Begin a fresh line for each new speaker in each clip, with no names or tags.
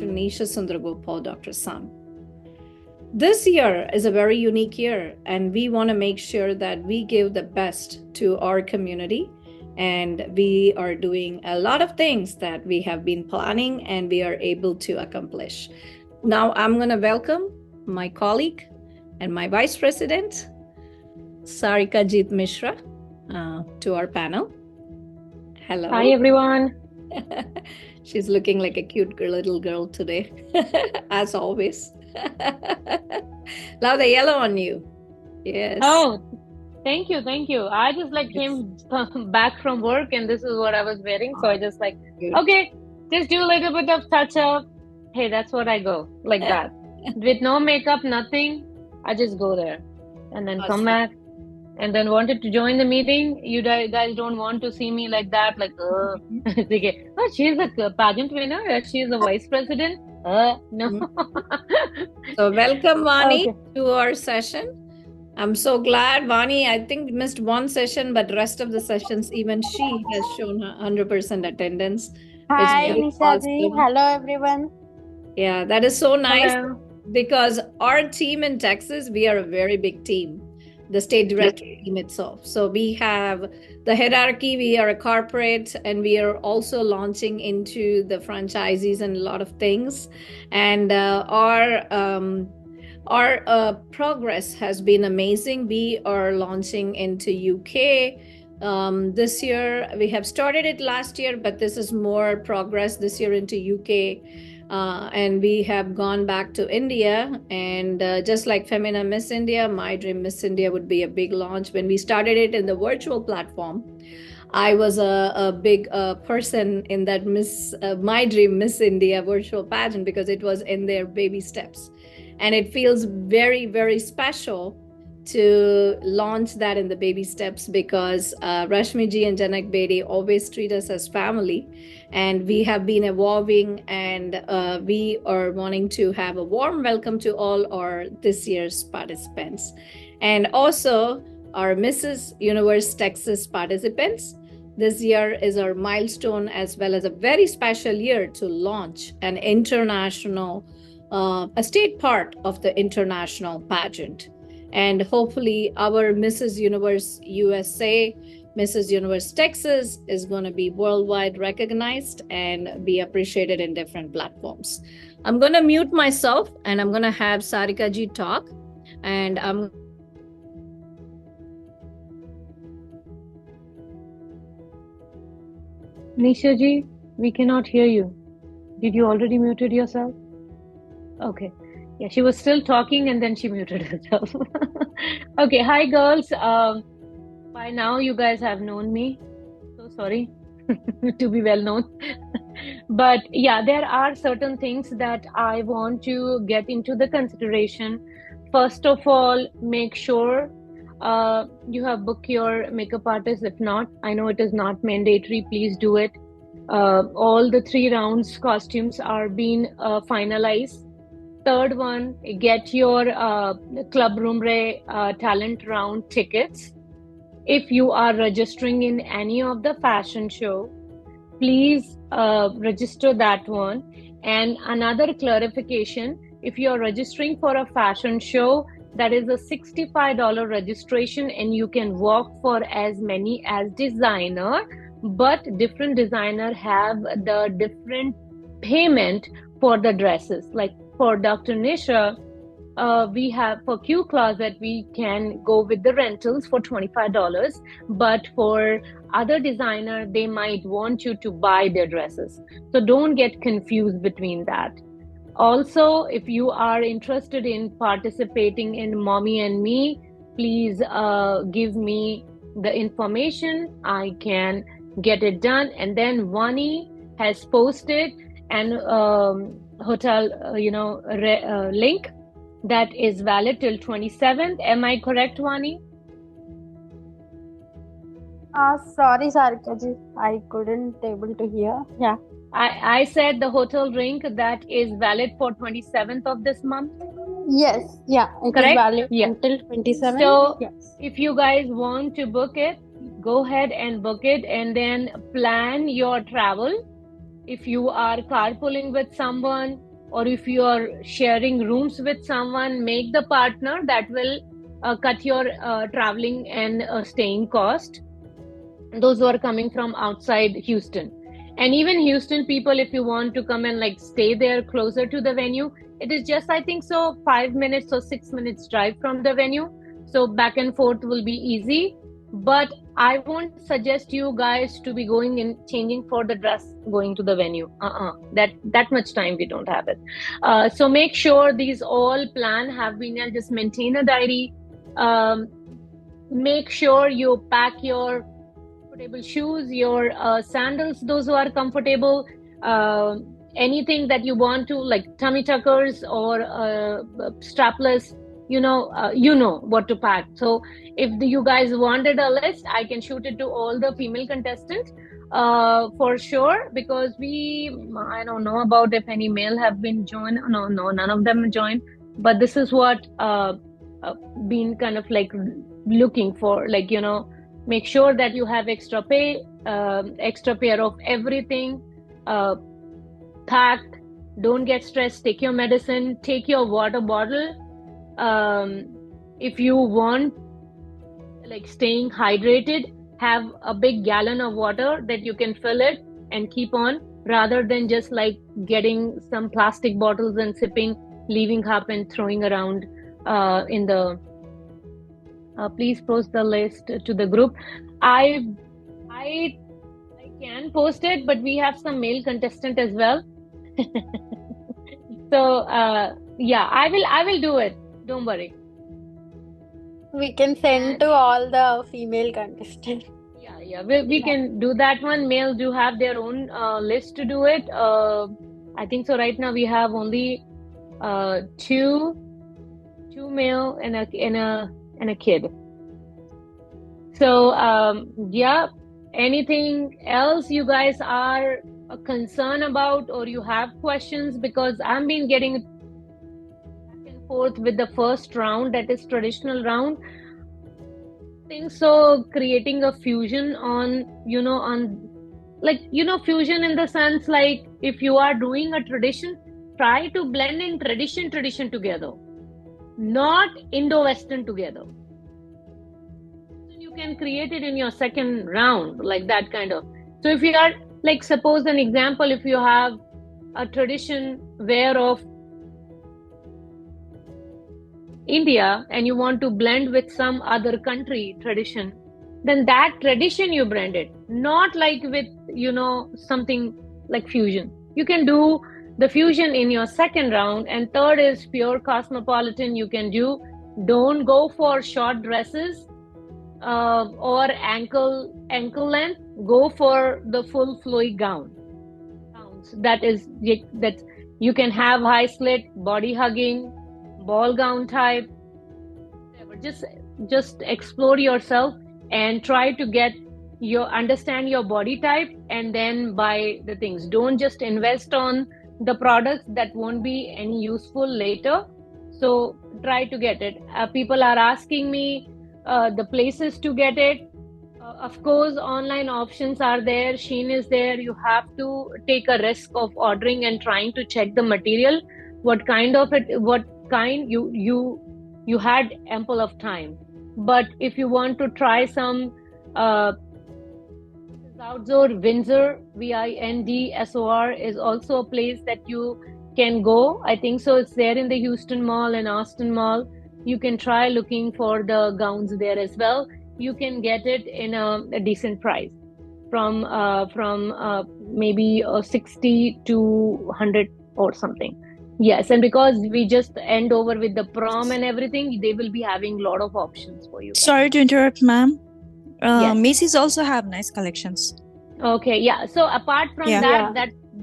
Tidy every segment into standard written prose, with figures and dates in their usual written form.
Dr. Nisha Sundaragopal, Dr. Sam. This year is a very unique year, and we want to make sure that we give the best to our community. And we are doing a lot of things that we have been planning and we are able to accomplish. Now, I'm going to welcome my colleague and my Vice President, Sarika Jeet Mishra, to our panel. Hello.
Hi, everyone.
She's looking like a cute little girl today, as always. Love the yellow on you. Yes.
Oh, thank you. I just came back from work and this is what I was wearing. So I just okay, just do a little bit of touch up. Hey, that's what I go, like that. With no makeup, nothing. I just go there and then come back and then wanted to join the meeting. You guys don't want to see me like that, oh, she's a pageant winner. She's a vice president. No.
So welcome, Vani, to our session. I'm so glad. Vani, I think, missed one session, but rest of the sessions, even she has shown 100% attendance.
Hi, Nishaji. Hello, everyone.
Yeah, that is so nice.
Hello.
Because our team in Texas, we are a very big team, the state director team itself. So we have the hierarchy, we are a corporate, and we are also launching into the franchisees and a lot of things. And our progress has been amazing. We are launching into UK this year. We have started it last year, but this is more progress this year into UK. And we have gone back to India, and just like Femina Miss India, My Dream Miss India would be a big launch. When we started it in the virtual platform, I was a big person in that My Dream Miss India virtual pageant because it was in their baby steps. And it feels very, very special to launch that in the baby steps because Rashmi ji and Janak Bedi always treat us as family, and we have been evolving, and we are wanting to have a warm welcome to all our this year's participants, and also our Mrs. Universe Texas participants. This year is our milestone as well as a very special year to launch an international, a state part of the international pageant. And hopefully our Mrs. Universe USA, Mrs. Universe Texas is going to be worldwide recognized and be appreciated in different platforms. I'm going to mute myself and I'm going to have Sarika ji talk. And
Nisha ji, we cannot hear you. Did you already muted yourself? Okay. Yeah, she was still talking and then she muted herself. Okay, hi girls. By now you guys have known me. So sorry to be well known. But yeah, there are certain things that I want to get into the consideration. First of all, make sure you have booked your makeup artist. If not, I know it is not mandatory. Please do it. All the 3 rounds costumes are being finalized. Third one, get your Club Rumre talent round tickets. If you are registering in any of the fashion show, please register that one. And another clarification, if you are registering for a fashion show, that is a $65 registration and you can walk for as many as designer, but different designer have the different payment for the dresses. Like for Dr. Nisha, we have for Q Closet, we can go with the rentals for $25, but for other designer, they might want you to buy their dresses. So don't get confused between that. Also, if you are interested in participating in Mommy and Me, please give me the information. I can get it done. And then Vani has posted an hotel link that is valid till 27th. Am I correct, Vani?
Sorry, Sarika ji, I couldn't able to hear. Yeah,
I said the hotel link that is valid for 27th of this month.
Yes, yeah, it
Correct?
is valid
Yeah.
until 27th.
So
yes.
if you guys want to book it, go ahead and book it, and then plan your travel. If you are carpooling with someone, or if you are sharing rooms with someone, make the partner. That will cut your traveling and staying cost. Those who are coming from outside Houston. And even Houston people, if you want to come and like stay there closer to the venue, it is just, I think so, 5 minutes or 6 minutes drive from the venue. So back and forth will be easy. But I won't suggest you guys to be going in changing for the dress going to the venue. That much time we don't have it. So make sure these all plan have been, and just maintain a diary. Make sure you pack your comfortable shoes, your sandals, those who are comfortable, anything that you want to, like tummy tuckers or strapless, you know what to pack. So if you guys wanted a list, I can shoot it to all the female contestants for sure, because I don't know about if any male have been joined. No, none of them joined. But this is what been kind of like looking for, like, make sure that you have extra pair of everything packed. Don't get stressed. Take your medicine. Take your water bottle. If you want, like, staying hydrated, have a big gallon of water that you can fill it and keep on, rather than just like getting some plastic bottles and sipping, leaving up and throwing around in the please post the list to the group. I can post it, but we have some male contestant as well. So yeah, I will do it. Don't worry.
We can send to all the female contestants.
Yeah. We can do that one. Male do have their own list to do it. I think so. Right now we have only two male and a kid. So yeah, anything else you guys are concerned about, or you have questions? Because I've been getting back and forth with the first round, that is traditional round. I think so, creating a fusion on fusion in the sense, like, if you are doing a tradition, try to blend in tradition together, not Indo-Western together. You can create it in your second round, like that kind of. So if you are, like, suppose an example, if you have a tradition wear of India and you want to blend with some other country tradition, then that tradition you blend it, not like with something like fusion. You can do the fusion in your second round. And third is pure cosmopolitan. You can do, don't go for short dresses or ankle length. Go for the full flowy gowns. That you can have high slit, body hugging, ball gown type, whatever. Just explore yourself and try to understand your body type, and then buy the things. Don't just invest on the products that won't be any useful later. So try to get it. People are asking me the places to get it. Of course, online options are there. Shein is there. You have to take a risk of ordering and trying to check the material, what kind you had ample of time. But if you want to try some outdoor, Windsor, Vindsor is also a place that you can go. I think so. It's there in the Houston Mall and Austin Mall. You can try looking for the gowns there as well. You can get it in a decent price, from maybe 60 to 100 or something. Yes, and because we just end over with the prom and everything, they will be having a lot of options for you guys.
Sorry to interrupt, ma'am.
Yes.
Macy's also have nice collections.
Okay, yeah. So apart from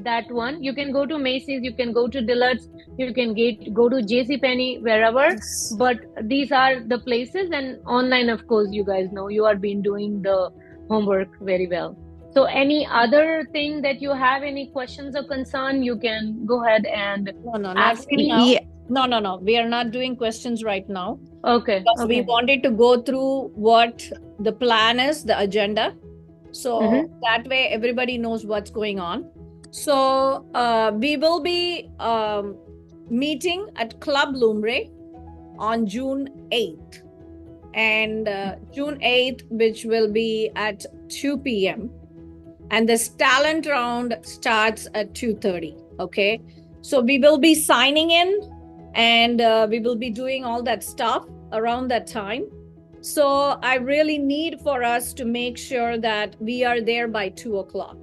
that one, you can go to Macy's, you can go to Dillard's, you can go to JCPenney, wherever.
Yes.
But these are the places, and online, of course, you guys know you are been doing the homework very well. So any other thing that you have, any questions or concern, you can go ahead and ask me.
Yeah.
No. We are not doing questions right now.
Okay.
Because we wanted to go through what the plan is, the agenda. So that way everybody knows what's going on. So we will be meeting at Club Lumbre on June 8th. And June 8th, which will be at 2 p.m. And this talent round starts at 2:30. Okay. So we will be signing in and we will be doing all that stuff around that time. So I really need for us to make sure that we are there by 2 o'clock.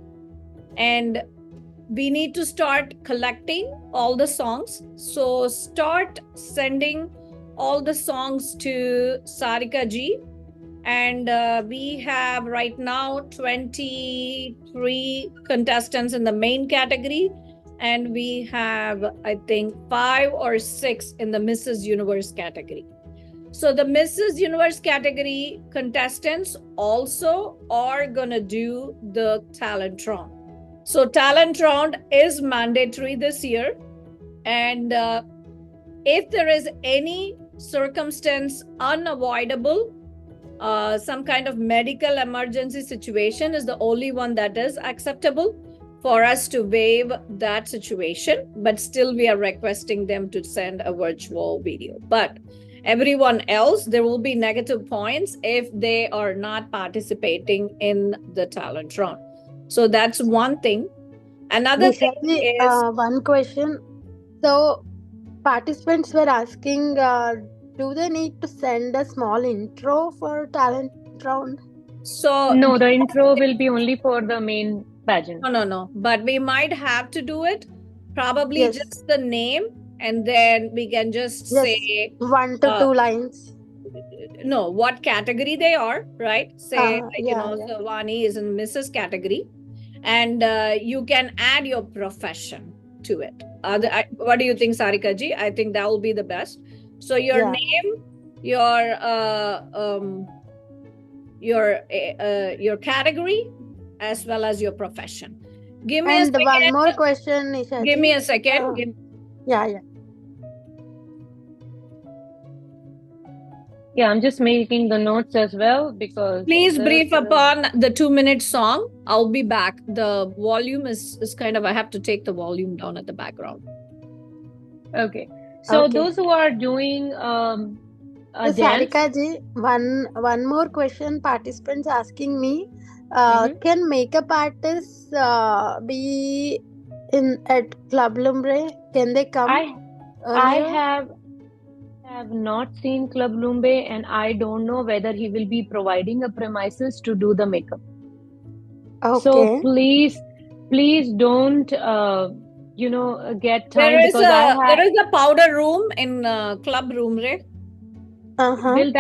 And we need to start collecting all the songs. So start sending all the songs to Sarika ji. And we have right now 23 contestants in the main category. And we have, I think, 5 or 6 in the Mrs. Universe category. So the Mrs. Universe category contestants also are going to do the talent round. So talent round is mandatory this year. And if there is any circumstance unavoidable, some kind of medical emergency situation is the only one that is acceptable for us to waive that situation. But still, we are requesting them to send a virtual video. But everyone else, there will be negative points if they are not participating in the talent round. So that's one thing. Another thing
Nishadi,
is,
one question. So, participants were asking, do they need to send a small intro for talent round?
so
No, the intro will be only for the main pageant.
no. But we might have to do it. Probably
Yes.
just the name, and then we can just
Yes.
say
1 to 2 lines.
no, what category they are, right? Say,
Yeah.
so Vani is in Mrs. category, and you can add your profession to it. What do you think, Sarika ji? I think that will be the best. So your
Yeah.
name, your category, as well as your profession. Give me a
And
second.
one more question, Nishadi.
Give me a second.
Yeah.
Yeah, I'm just making the notes as well because
Please brief upon the 2-minute song. I'll be back. The volume is kind of, I have to take the volume down at the background.
Okay. So
Okay.
those who are doing a dance.
Sarika ji, one more question. Participants asking me, can makeup artists be at Club Lumbre? Can they come?
I have not seen Club Lumbe, and I don't know whether he will be providing a premises to do the makeup.
Okay.
So please don't get time
There is
because
there is a powder room in Club Lumbre.
Will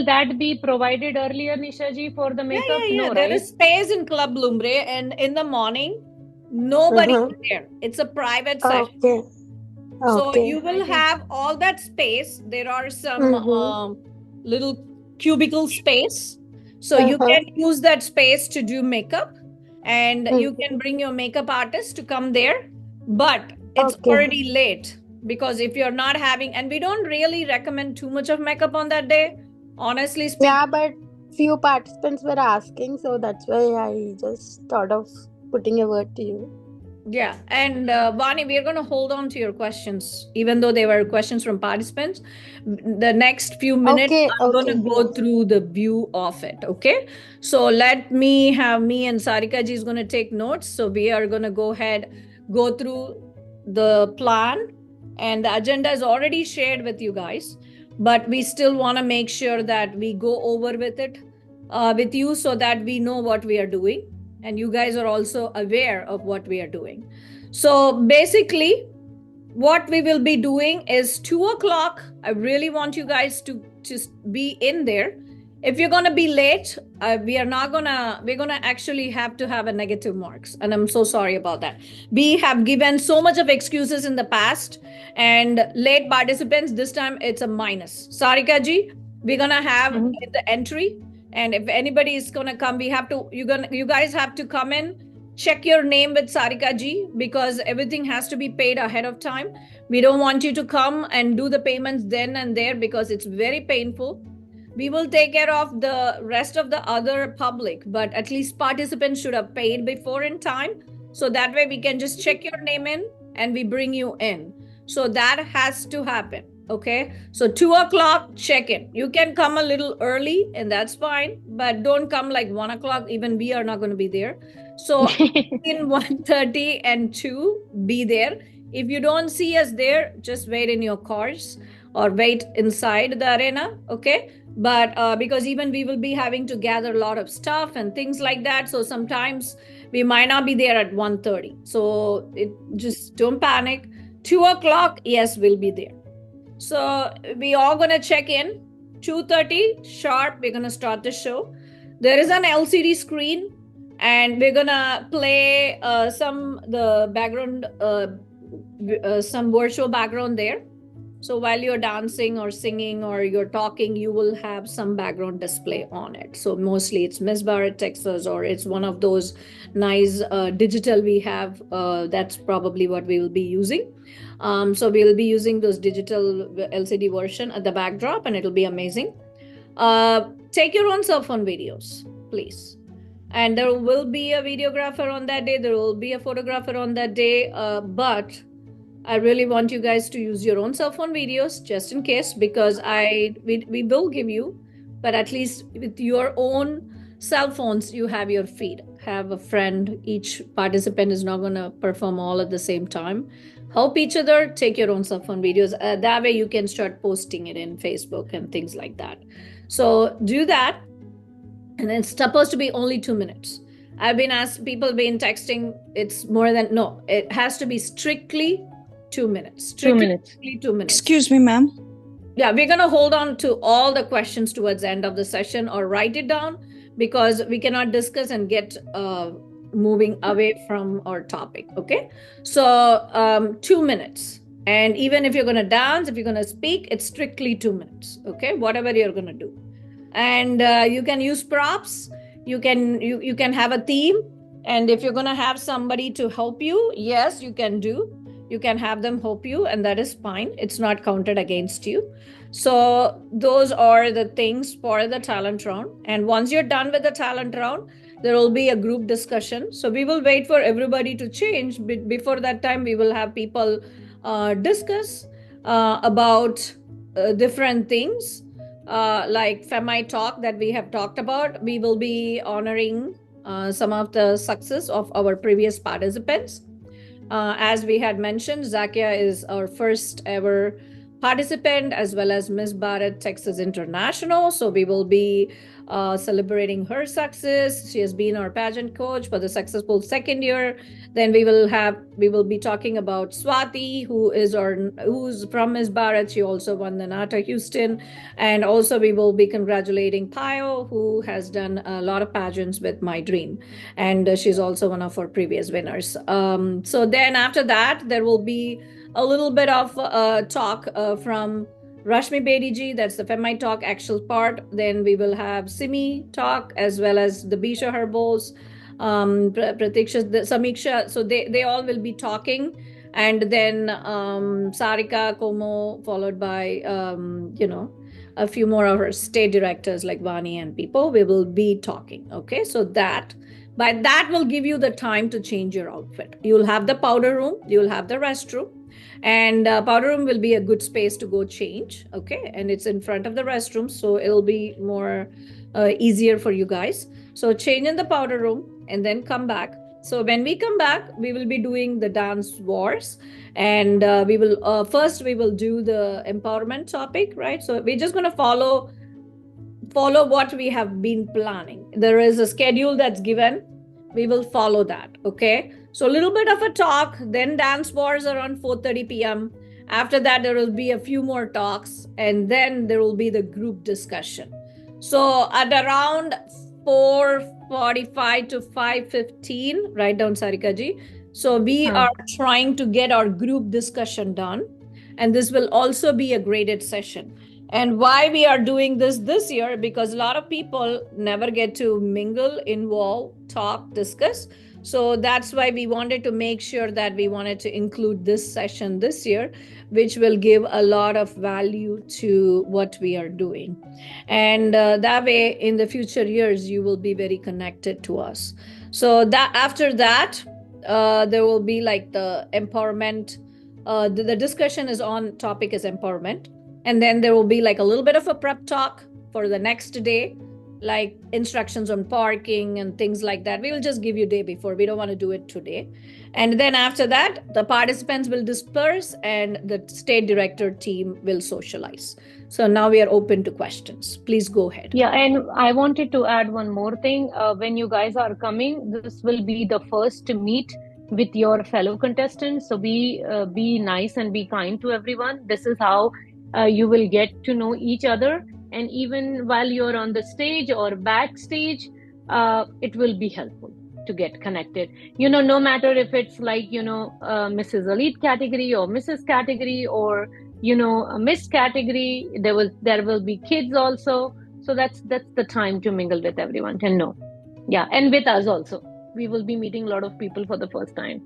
that be provided earlier, Nisha ji, for the makeup?
Yeah.
No,
There
right?
is space in Club Lumbre, and in the morning, nobody is there. It's a private session.
Okay.
So you will have all that space. There are some little cubicle space. So you can use that space to do makeup, and you can bring your makeup artist to come there. But it's already late, because if you're not having, and we don't really recommend too much of makeup on that day, honestly speaking.
Yeah, but few participants were asking, so that's why I just thought of putting a word to you.
Yeah, and Vani, we are going to hold on to your questions, even though they were questions from participants. The next few minutes, I'm going to go through the view of it. Okay, so let me and Sarika ji is going to take notes. So we are going to go through the plan, and the agenda is already shared with you guys, but we still want to make sure that we go over with it with you, so that we know what we are doing. And you guys are also aware of what we are doing. So basically, what we will be doing is 2 o'clock. I really want you guys to be in there. If you're going to be late, we're going to actually have to have a negative marks. And I'm so sorry about that. We have given so much of excuses in the past, and late participants, this time it's a minus. Sarika ji, we're going to have the entry. And if anybody is going to come, you guys have to come in, check your name with Sarika ji, because everything has to be paid ahead of time. We don't want you to come and do the payments then and there, because it's very painful. We will take care of the rest of the other public, but at least participants should have paid before in time, So that way we can just check your name in and we bring you in. So that has to happen. Okay. So 2 o'clock check in. You can come a little early and that's fine, but don't come like 1 o'clock. Even we are not going to be there. So in 1:30 and 2, be there. If you don't see us there, just wait in your cars or wait inside the arena. Okay. But because even we will be having to gather a lot of stuff and things like that. So sometimes we might not be there at 1:30. So just don't panic. 2 o'clock, yes, we'll be there. So we all gonna check in. 2:30 sharp, we're gonna start the show. There is an LCD screen and we're gonna play some virtual background there. So while you're dancing or singing or you're talking, you will have some background display on it. So mostly it's Miss Barrett, Texas, or it's one of those nice digital we have. That's probably what we will be using. So we'll be using those digital LCD version at the backdrop and it'll be amazing. Take your own cell phone videos, please. And there will be a videographer on that day. There will be a photographer on that day. But I really want you guys to use your own cell phone videos just in case, because we will give you, but at least with your own cell phones, you have your feed. Have a friend. Each participant is not going to perform all at the same time. Help each other. Take your own cell phone videos. That way you can start posting it in Facebook and things like that. So do that. And it's supposed to be only 2 minutes. I've been asked, people been texting, it's more than, no, it has to be strictly 2 minutes. Strictly 2 minutes.
Excuse me, ma'am.
Yeah, we're going to hold on to all the questions towards the end of the session or write it down because we cannot discuss and get moving away from our topic. Okay. So 2 minutes. And even if you're going to dance, if you're going to speak, it's strictly 2 minutes. Okay. Whatever you're going to do. And you can use props. You can have a theme. And if you're going to have somebody to help you, yes, you can do. You can have them help you, and that is fine. It's not counted against you. So those are the things for the talent round. And once you're done with the talent round, there will be a group discussion. So we will wait for everybody to change. Before that time, we will have people discuss about different things like Femi Talk that we have talked about. We will be honoring some of the success of our previous participants. As we had mentioned, Zakia is our first ever participant as well as Miss Bharat Texas International. So we will be celebrating her success. She has been our pageant coach for the successful second year. Then we will be talking about Swati, who's from Miss Bharat. She also won the NATA Houston. And also we will be congratulating Pio, who has done a lot of pageants with My Dream. And she's also one of our previous winners. So then after that, there will be a little bit of talk from Rashmi Bedi, that's the Femi Talk actual part. Then we will have Simi Talk as well as the Bisha Herbals, Pratiksha, Samiksha. So they all will be talking. And then Sarika, Komo, followed by, a few more of our state directors like Vani and people. We will be talking. Okay, so that will give you the time to change your outfit. You'll have the powder room, you'll have the restroom. And powder room will be a good space to go change. Okay. And it's in front of the restroom. So it'll be more easier for you guys. So change in the powder room and then come back. So when we come back, we will be doing the dance wars. And we will do the empowerment topic, right? So we're just going to follow what we have been planning. There is a schedule that's given. We will follow that. Okay. So a little bit of a talk, then dance wars around 4:30 p.m. After that, there will be a few more talks, and then there will be the group discussion. So at around 4:45 to 5:15, write down Sarika ji. So we are trying to get our group discussion done, and this will also be a graded session. And why we are doing this year, because a lot of people never get to mingle, involve, talk, discuss. So that's why we wanted to make sure that we wanted to include this session this year, which will give a lot of value to what we are doing. And that way, in the future years, you will be very connected to us. So that after that, there will be like the empowerment. The discussion is on topic is empowerment. And then there will be like a little bit of a prep talk for the next day, like instructions on parking and things like that. We will just give you day before. We don't want to do it today. And then after that, the participants will disperse and the state director team will socialize. So now we are open to questions. Please go ahead.
Yeah, and I wanted to add one more thing. When you guys are coming, this will be the first meet with your fellow contestants. So be nice and be kind to everyone. This is how you will get to know each other. And even while you're on the stage or backstage, it will be helpful to get connected. No matter if it's like, Mrs. Elite category or Mrs. category or a Miss category, there will be kids also. So that's the time to mingle with everyone and know. Yeah, and with us also. We will be meeting a lot of people for the first time.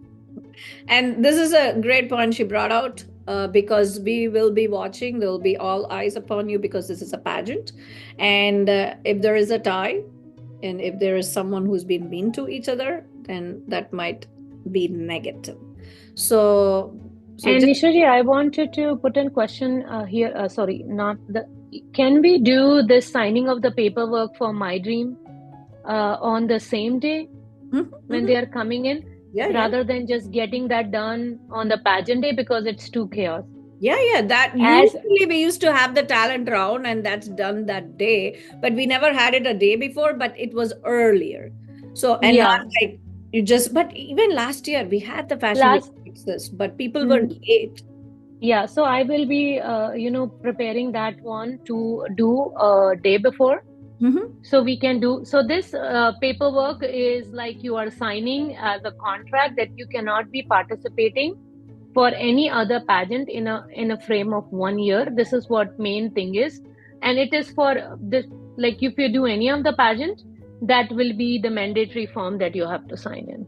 And this is a great point she brought out, because we will be watching. There will be all eyes upon you because this is a pageant. And if there is a tie, and if there is someone who's been mean to each other, then that might be negative. So
and Nishaji, I wanted to put in question here. Can we do this signing of the paperwork for My Dream on the same day when they are coming in, rather than just getting that done on the pageant day because it's too chaos?
Yeah. That usually we used to have the talent round and that's done that day, but we never had it a day before, but it was earlier. So, and not like you just, but even last year we had the fashion week, but people were late.
Yeah, so I will be, preparing that one to do a day before. So we can do, so this paperwork is like you are signing as a contract that you cannot be participating for any other pageant in a frame of 1 year. This is what main thing is. And it is for this, like if you do any of the pageant, that will be the mandatory form that you have to sign in.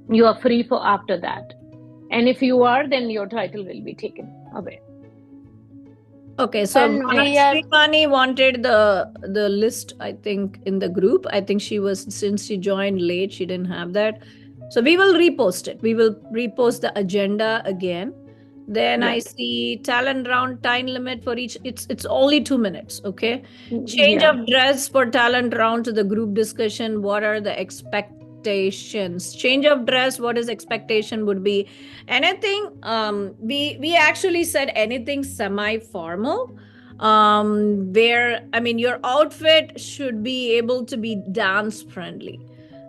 You are free for after that. And if you are, then your title will be taken away.
Okay, so Srimani wanted the list, I think, in the group. I think since she joined late, she didn't have that. So we will repost it. We will repost the agenda again. Then I see talent round time limit for each. It's only 2 minutes. Okay. Change of dress for talent round to the group discussion. What are the expectations? Change of dress. What is expectation would be anything. We actually said anything semi-formal. Where your outfit should be able to be dance friendly.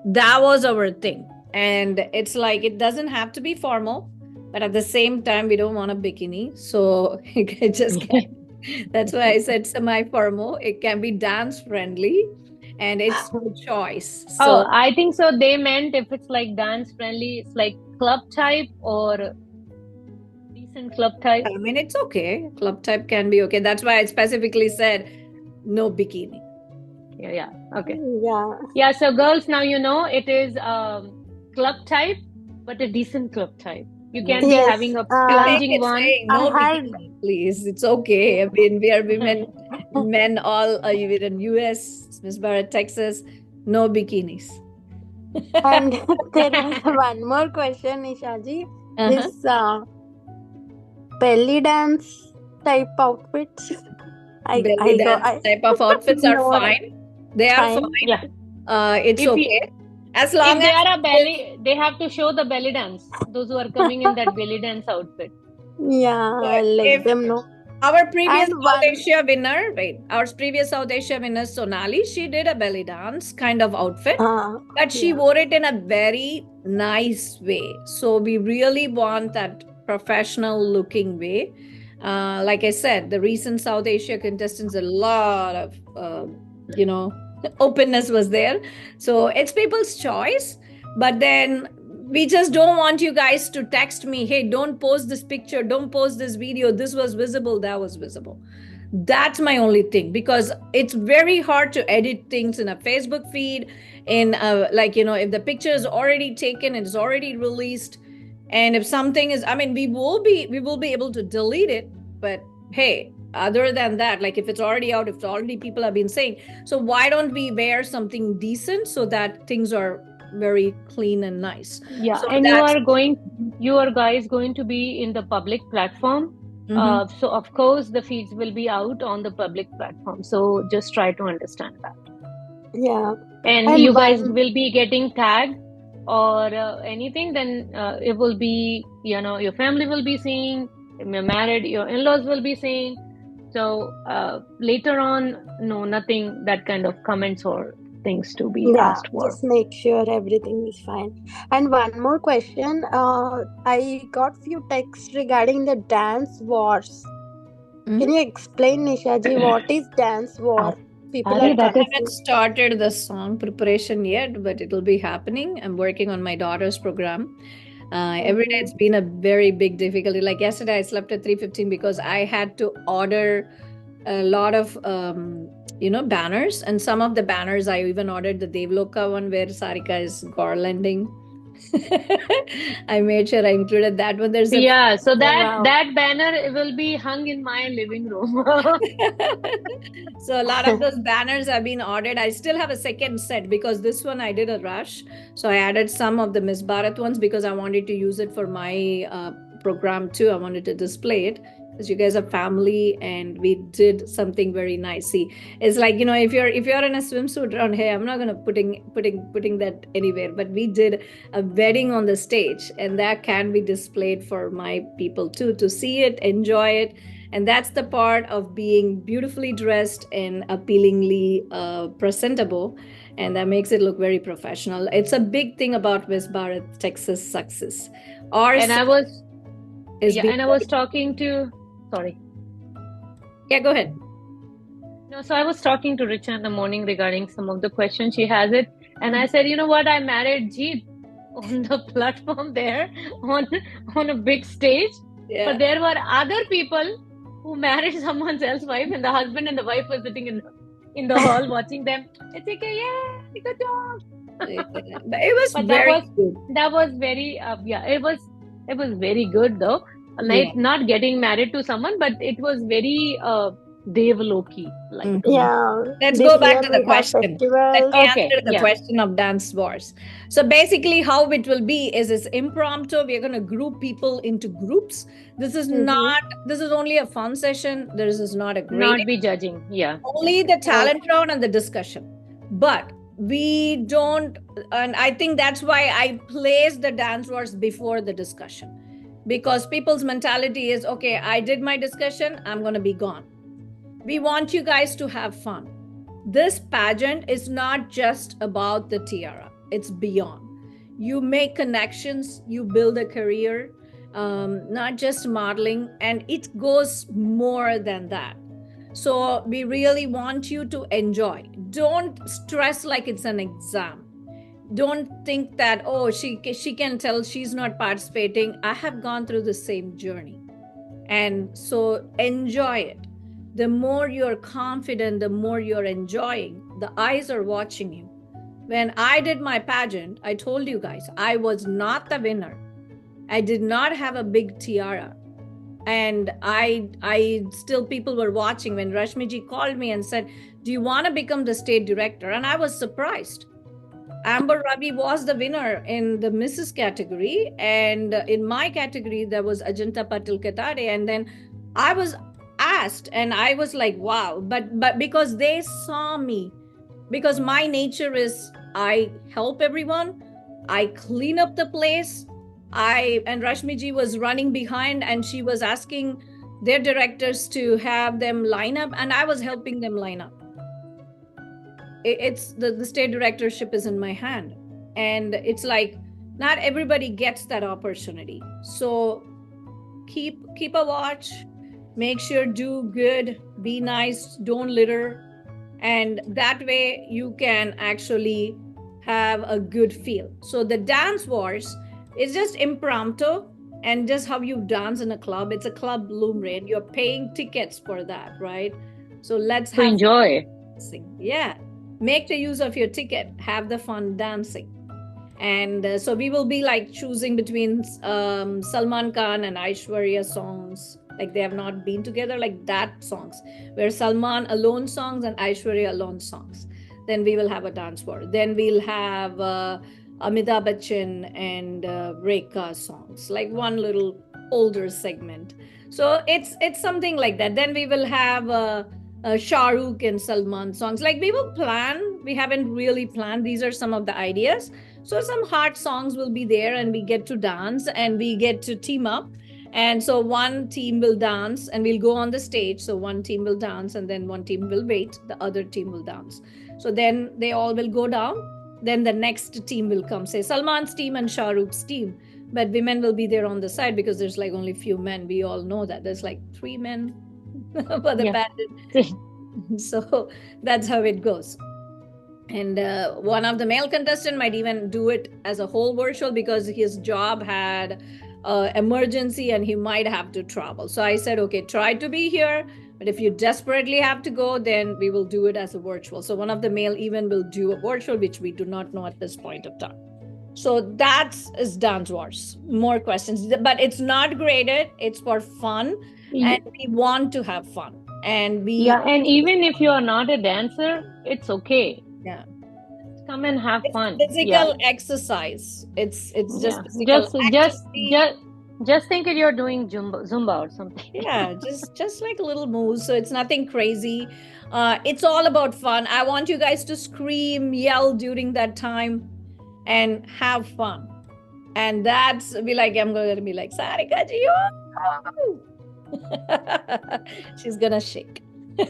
That was our thing. And it's like, it doesn't have to be formal, but at the same time, we don't want a bikini. So it just can't. That's why I said semi-formal. It can be dance friendly and it's your choice. So,
I think so. They meant if it's like dance friendly, it's like club type or decent club type.
It's okay. Club type can be okay. That's why I specifically said no bikini.
Yeah. Okay. Yeah. So girls, now it is club type, but a decent club type. You can be having a plunging one.
No bikini, please. It's okay. We are women, men all in US, Miss Bharat, Texas, no bikinis.
And there is one more question, Nishaji. This belly dance type outfits.
Type of outfits are fine. They are fine. Yeah. It's okay. As long
as they are a belly, they have to show the belly dance. Those who are coming in that belly dance outfit.
Yeah, I'll let them know.
Our previous South Asia winner, Sonali, she did a belly dance kind of outfit, but she wore it in a very nice way. So we really want that professional looking way. Like I said, the recent South Asia contestants, a lot of, openness was there. So it's people's choice. But then we just don't want you guys to text me, hey, don't post this picture, don't post this video, this was visible, that was visible. That's my only thing, because it's very hard to edit things in a Facebook feed, if the picture is already taken, it's already released, and if something is, we will be able to delete it, but hey, other than that, like if it's already out, if already people have been saying, so why don't we wear something decent so that things are very clean and nice.
Yeah,
So
and
that's
you are guys going to be in the public platform. So of course the feeds will be out on the public platform. So just try to understand that.
Yeah.
And
And
you guys
one,
will be getting tagged or anything, then it will be, your family will be seeing, if you're married, your in-laws will be seeing. So later on, no, nothing that kind of comments or things to be
yeah,
asked for.
just make sure everything is fine. And one more question. I got few texts regarding the dance wars. Can you explain, Nishaji, what is dance war? People are
Ari, that is
haven't
confused.
started the song preparation yet, but it'll be happening. I'm working on my daughter's program. Every day
Mm-hmm.
it's been a very big difficulty. Like yesterday, I slept at 3:15 because I had to order a lot of banners, and some of the banners I even ordered the Devloka one where Sarika is garlanding. I made sure I included that one. There's a
Yeah, so
Oh,
that
wow.
that banner will be hung in my living room.
so a lot of those banners have been ordered. I still have a second set because this one I did a rush. So I added some of the Miss Bharat ones because I wanted to use it for my program too. I wanted to display it because you guys are family and we did something very nice. See, it's like, if you're in a swimsuit around here, I'm not gonna putting that anywhere. But we did a wedding on the stage, and that can be displayed for my people too to see it, enjoy it. And that's the part of being beautifully dressed and appealingly presentable. And that makes it look very professional. It's a big thing about West Bharat, Texas success. Our
And I was,
is being,
and I was talking to, sorry.
yeah, go ahead.
No, so I was talking to Richa in the morning regarding some of the questions she has it. And I said, you know what, I married Jeet on the platform there on a big stage.
Yeah.
But there were other people who married someone else's wife, and the husband and the wife were sitting in the hall watching them. It's like, yay, good job.
But it was
But
very good.
that was very it was very good though.
Yeah.
Not getting married to someone, but it was very Devloki like.
Yeah.
Let's
This
go back
year
to the
we have
question. Let
festivals.
me
Okay,
answer the
yeah.
question of dance wars. So basically, how it will be is it's impromptu. We're going to group people into groups. This is not. This is only a fun session. This is not a grading.
Not be judging, yeah.
Only the talent round and the discussion. But we don't, and I think that's why I placed the dance wars before the discussion, because people's mentality is, okay, I did my discussion, I'm going to be gone. We want you guys to have fun. This pageant is not just about the tiara, it's beyond. You make connections, you build a career, not just modeling, and it goes more than that. So we really want you to enjoy. Don't stress like it's an exam. Don't think that, oh, she can tell she's not participating. I have gone through the same journey. And so enjoy it. The more you're confident, the more you're enjoying, the eyes are watching you. When I did my pageant, I told you guys, I was not the winner. I did not have a big tiara. And I still, people were watching when Rashmiji called me and said, do you want to become the state director? And I was surprised. Amber Ravi was the winner in the Mrs. category. And in my category, there was Ajanta Patil Katare. And then I was asked and I was like, wow. But because they saw me, because my nature is I help everyone, I clean up the place. And Rashmiji was running behind and she was asking their directors to have them line up, and I was helping them line up. It's the state directorship is in my hand, and it's like not everybody gets that opportunity. So keep a watch, make sure do good, be nice, don't litter, and that way you can actually have a good feel. So the dance wars is just impromptu and just how you dance in a club. It's a club Lumre and you're paying tickets for that, right? So let's
To enjoy.
dancing. Yeah, make the use of your ticket, have the fun dancing. And so we will be like choosing between Salman Khan and Aishwarya songs, like they have not been together, like that songs, where Salman alone songs and Aishwarya alone songs. Then we will have a dance war. Then we'll have Amitabh Bachchan and Rekha songs, like one little older segment. So it's something like that. Then we will have Shah Rukh and Salman songs. Like we will plan. We haven't really planned. These are some of the ideas. So some hard songs will be there, and we get to dance, and we get to team up. And so one team will dance, and we'll go on the stage. So one team will dance, and then one team will wait. The other team will dance. So then they all will go down, then the next team will come, say Salman's team and Shah Rukh's team. But women will be there on the side because there's like only few men. We all know that. There's like 3 men for the pageant. So that's how it goes. And one of the male contestant might even do it as a whole virtual because his job had emergency and he might have to travel. So I said, okay, try to be here. But if you desperately have to go, then we will do it as a virtual. So one of the male even will do a virtual, which we do not know at this point of time. So that is Dance Wars. More questions, but it's not graded. It's for fun, and we want to have fun. And
and even if you are not a dancer, it's okay.
Yeah,
come and have fun.
Physical exercise. It's just physical.
Just think that you're doing Zumba or something.
Yeah, just like little moves. So it's nothing crazy. It's all about fun. I want you guys to scream, yell during that time, and have fun. And that's be like, I'm going to be like, Sarika ji, she's gonna shake.
Yeah,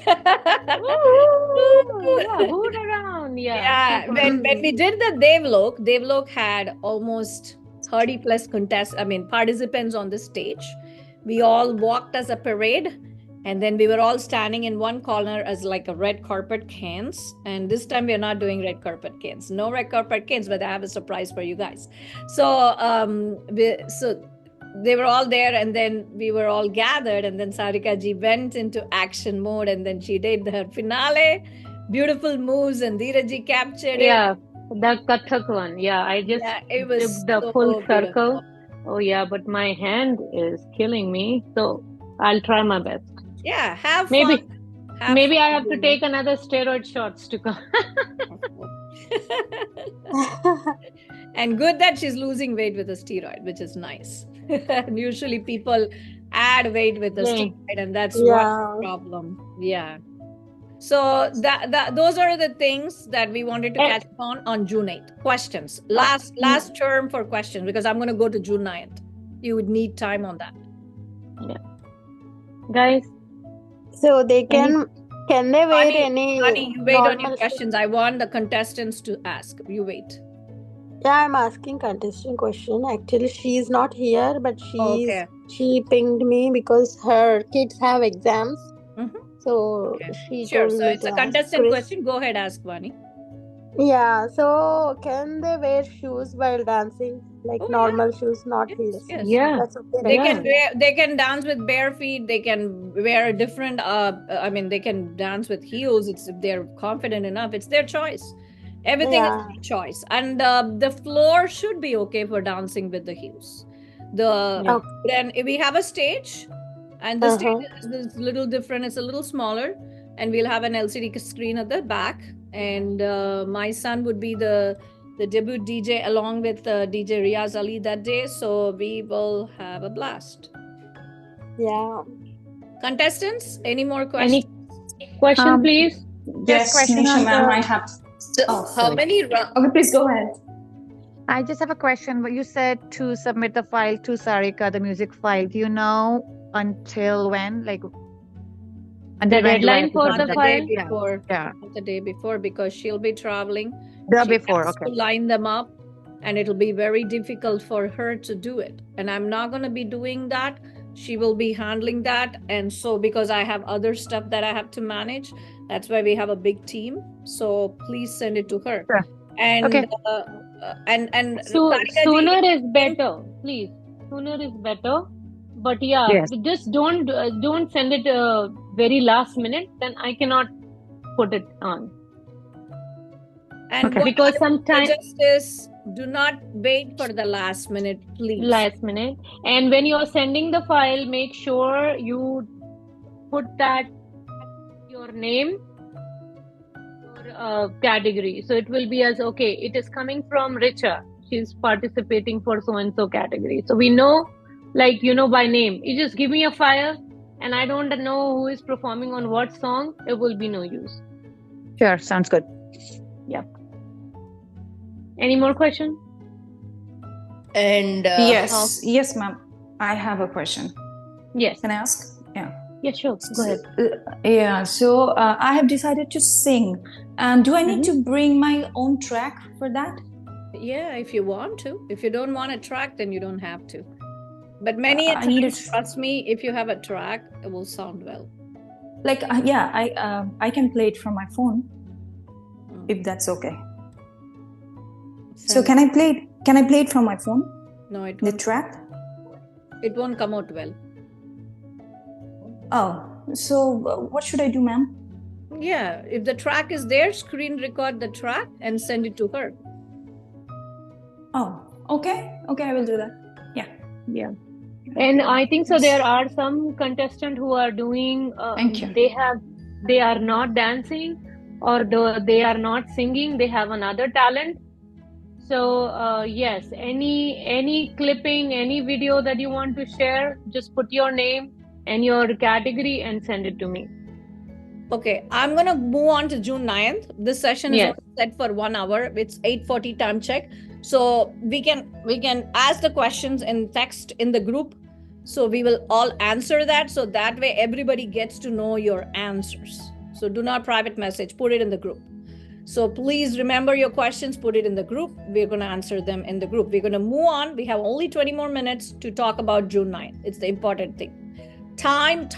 hoot around.
Yeah. When we did the Devlok had almost 30 plus participants on the stage. We all walked as a parade, and then we were all standing in one corner as like a red carpet canes. And this time we are not doing red carpet canes. No red carpet canes, but I have a surprise for you guys. So they were all there, and then we were all gathered, and then Sarika ji went into action mode, and then she did her finale, beautiful moves, and Dheeraj ji captured it.
Yeah, the Kathak one. Yeah, I just
it was
did the
so
full circle.
beautiful.
Oh yeah, but my hand is killing me, so I'll try my best.
Yeah, have
maybe
fun.
Maybe I have to take another steroid shots to come.
And good that she's losing weight with a steroid, which is nice. Usually people add weight with a steroid, and that's one problem. Yeah. So those are the things that we wanted to catch up on June 8th. Questions. Last term for questions, because I'm going to go to June 9th. You would need time on that.
Yeah. Guys.
So they can they wear any...
Honey, you wait on your questions. I want the contestants to ask. You wait.
Yeah, I'm asking contestant question. Actually, she's not here, but she pinged me because her kids have exams.
Mm-hmm.
So she
sure.
told
So
me
it's a contestant question. Go ahead, ask Vani.
Yeah. So can they wear shoes while dancing, like normal shoes, not heels?
Yes.
Yeah.
That's okay.
They can dance with bare feet. They can wear a different. They can dance with heels. It's if they're confident enough. It's their choice. Everything is their choice, and the floor should be okay for dancing with the heels. Then we have a stage, and the stage is a little different. It's a little smaller, and we'll have an LCD screen at the back. And my son would be the debut DJ along with DJ Riaz Ali that day. So we will have a blast.
Yeah.
Contestants, any more questions?
Any question, please?
Yes, Nisha ma'am, I have.
How many rounds?
Okay, please go ahead.
I just have a question. But you said to submit the file to Sarika, the music file. Do you know until when? Like
the deadline for the file?
The day before, because she'll be traveling.
To
line them up, and it'll be very difficult for her to do it. And I'm not going to be doing that. She will be handling that. And so because I have other stuff that I have to manage, that's why we have a big team. So please send it to her.
Sure.
And
sooner is better, please. Sooner is better. But just don't send it very last minute. Then I cannot put it on.
And
because sometimes
do not wait for the last minute, please.
Last minute. And when you're sending the file, make sure you put that your name, your category. So it will be as it is coming from Richa. she's participating for so and so category. So we know, like, by name. You just give me a file and I don't know who is performing on what song, it will be no use.
Sure, sounds good.
Yep. Any more questions?
And
Yes, ma'am. I have a question.
Yes.
Can I ask? Yeah.
Yeah, sure. Go ahead.
So I have decided to sing. And do I need to bring my own track for that?
Yeah, if you want to. If you don't want a track, then you don't have to. But many
I need
times, trust me, if you have a track, it will sound well.
Like, I can play it from my phone, if that's okay. So can I play it from my phone?
No, it
The
won't.
track?
It won't come out well.
Oh, so what should I do, ma'am?
Yeah, if the track is there, screen record the track and send it to her.
Oh, okay, I will do that.
Yeah. And I think so there are some contestants who are doing,
Thank you.
they are not dancing or they are not singing, they have another talent. So yes, any clipping, any video that you want to share, just put your name and your category and send it to me.
Okay, I'm gonna move on to June 9th. This session is only set for 1 hour. It's 8:40 time check. So we can ask the questions in text in the group. So we will all answer that. So that way everybody gets to know your answers. So do not private message, put it in the group. So please remember your questions, put it in the group. We're gonna answer them in the group. We're gonna move on. We have only 20 more minutes to talk about June 9th. It's the important thing. Time.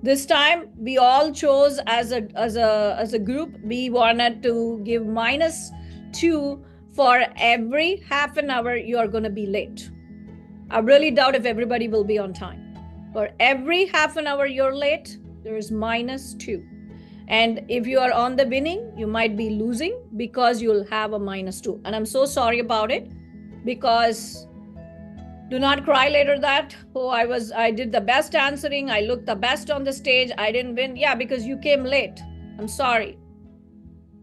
This time we all chose as a group, we wanted to give -2 for every half an hour you are going to be late. I really doubt if everybody will be on time. For every half an hour you're late, there is -2. And if you are on the winning, you might be losing because you'll have a -2. And I'm so sorry about it, because do not cry later that, oh, I did the best answering, I looked the best on the stage, I didn't win. Yeah, because you came late. I'm sorry.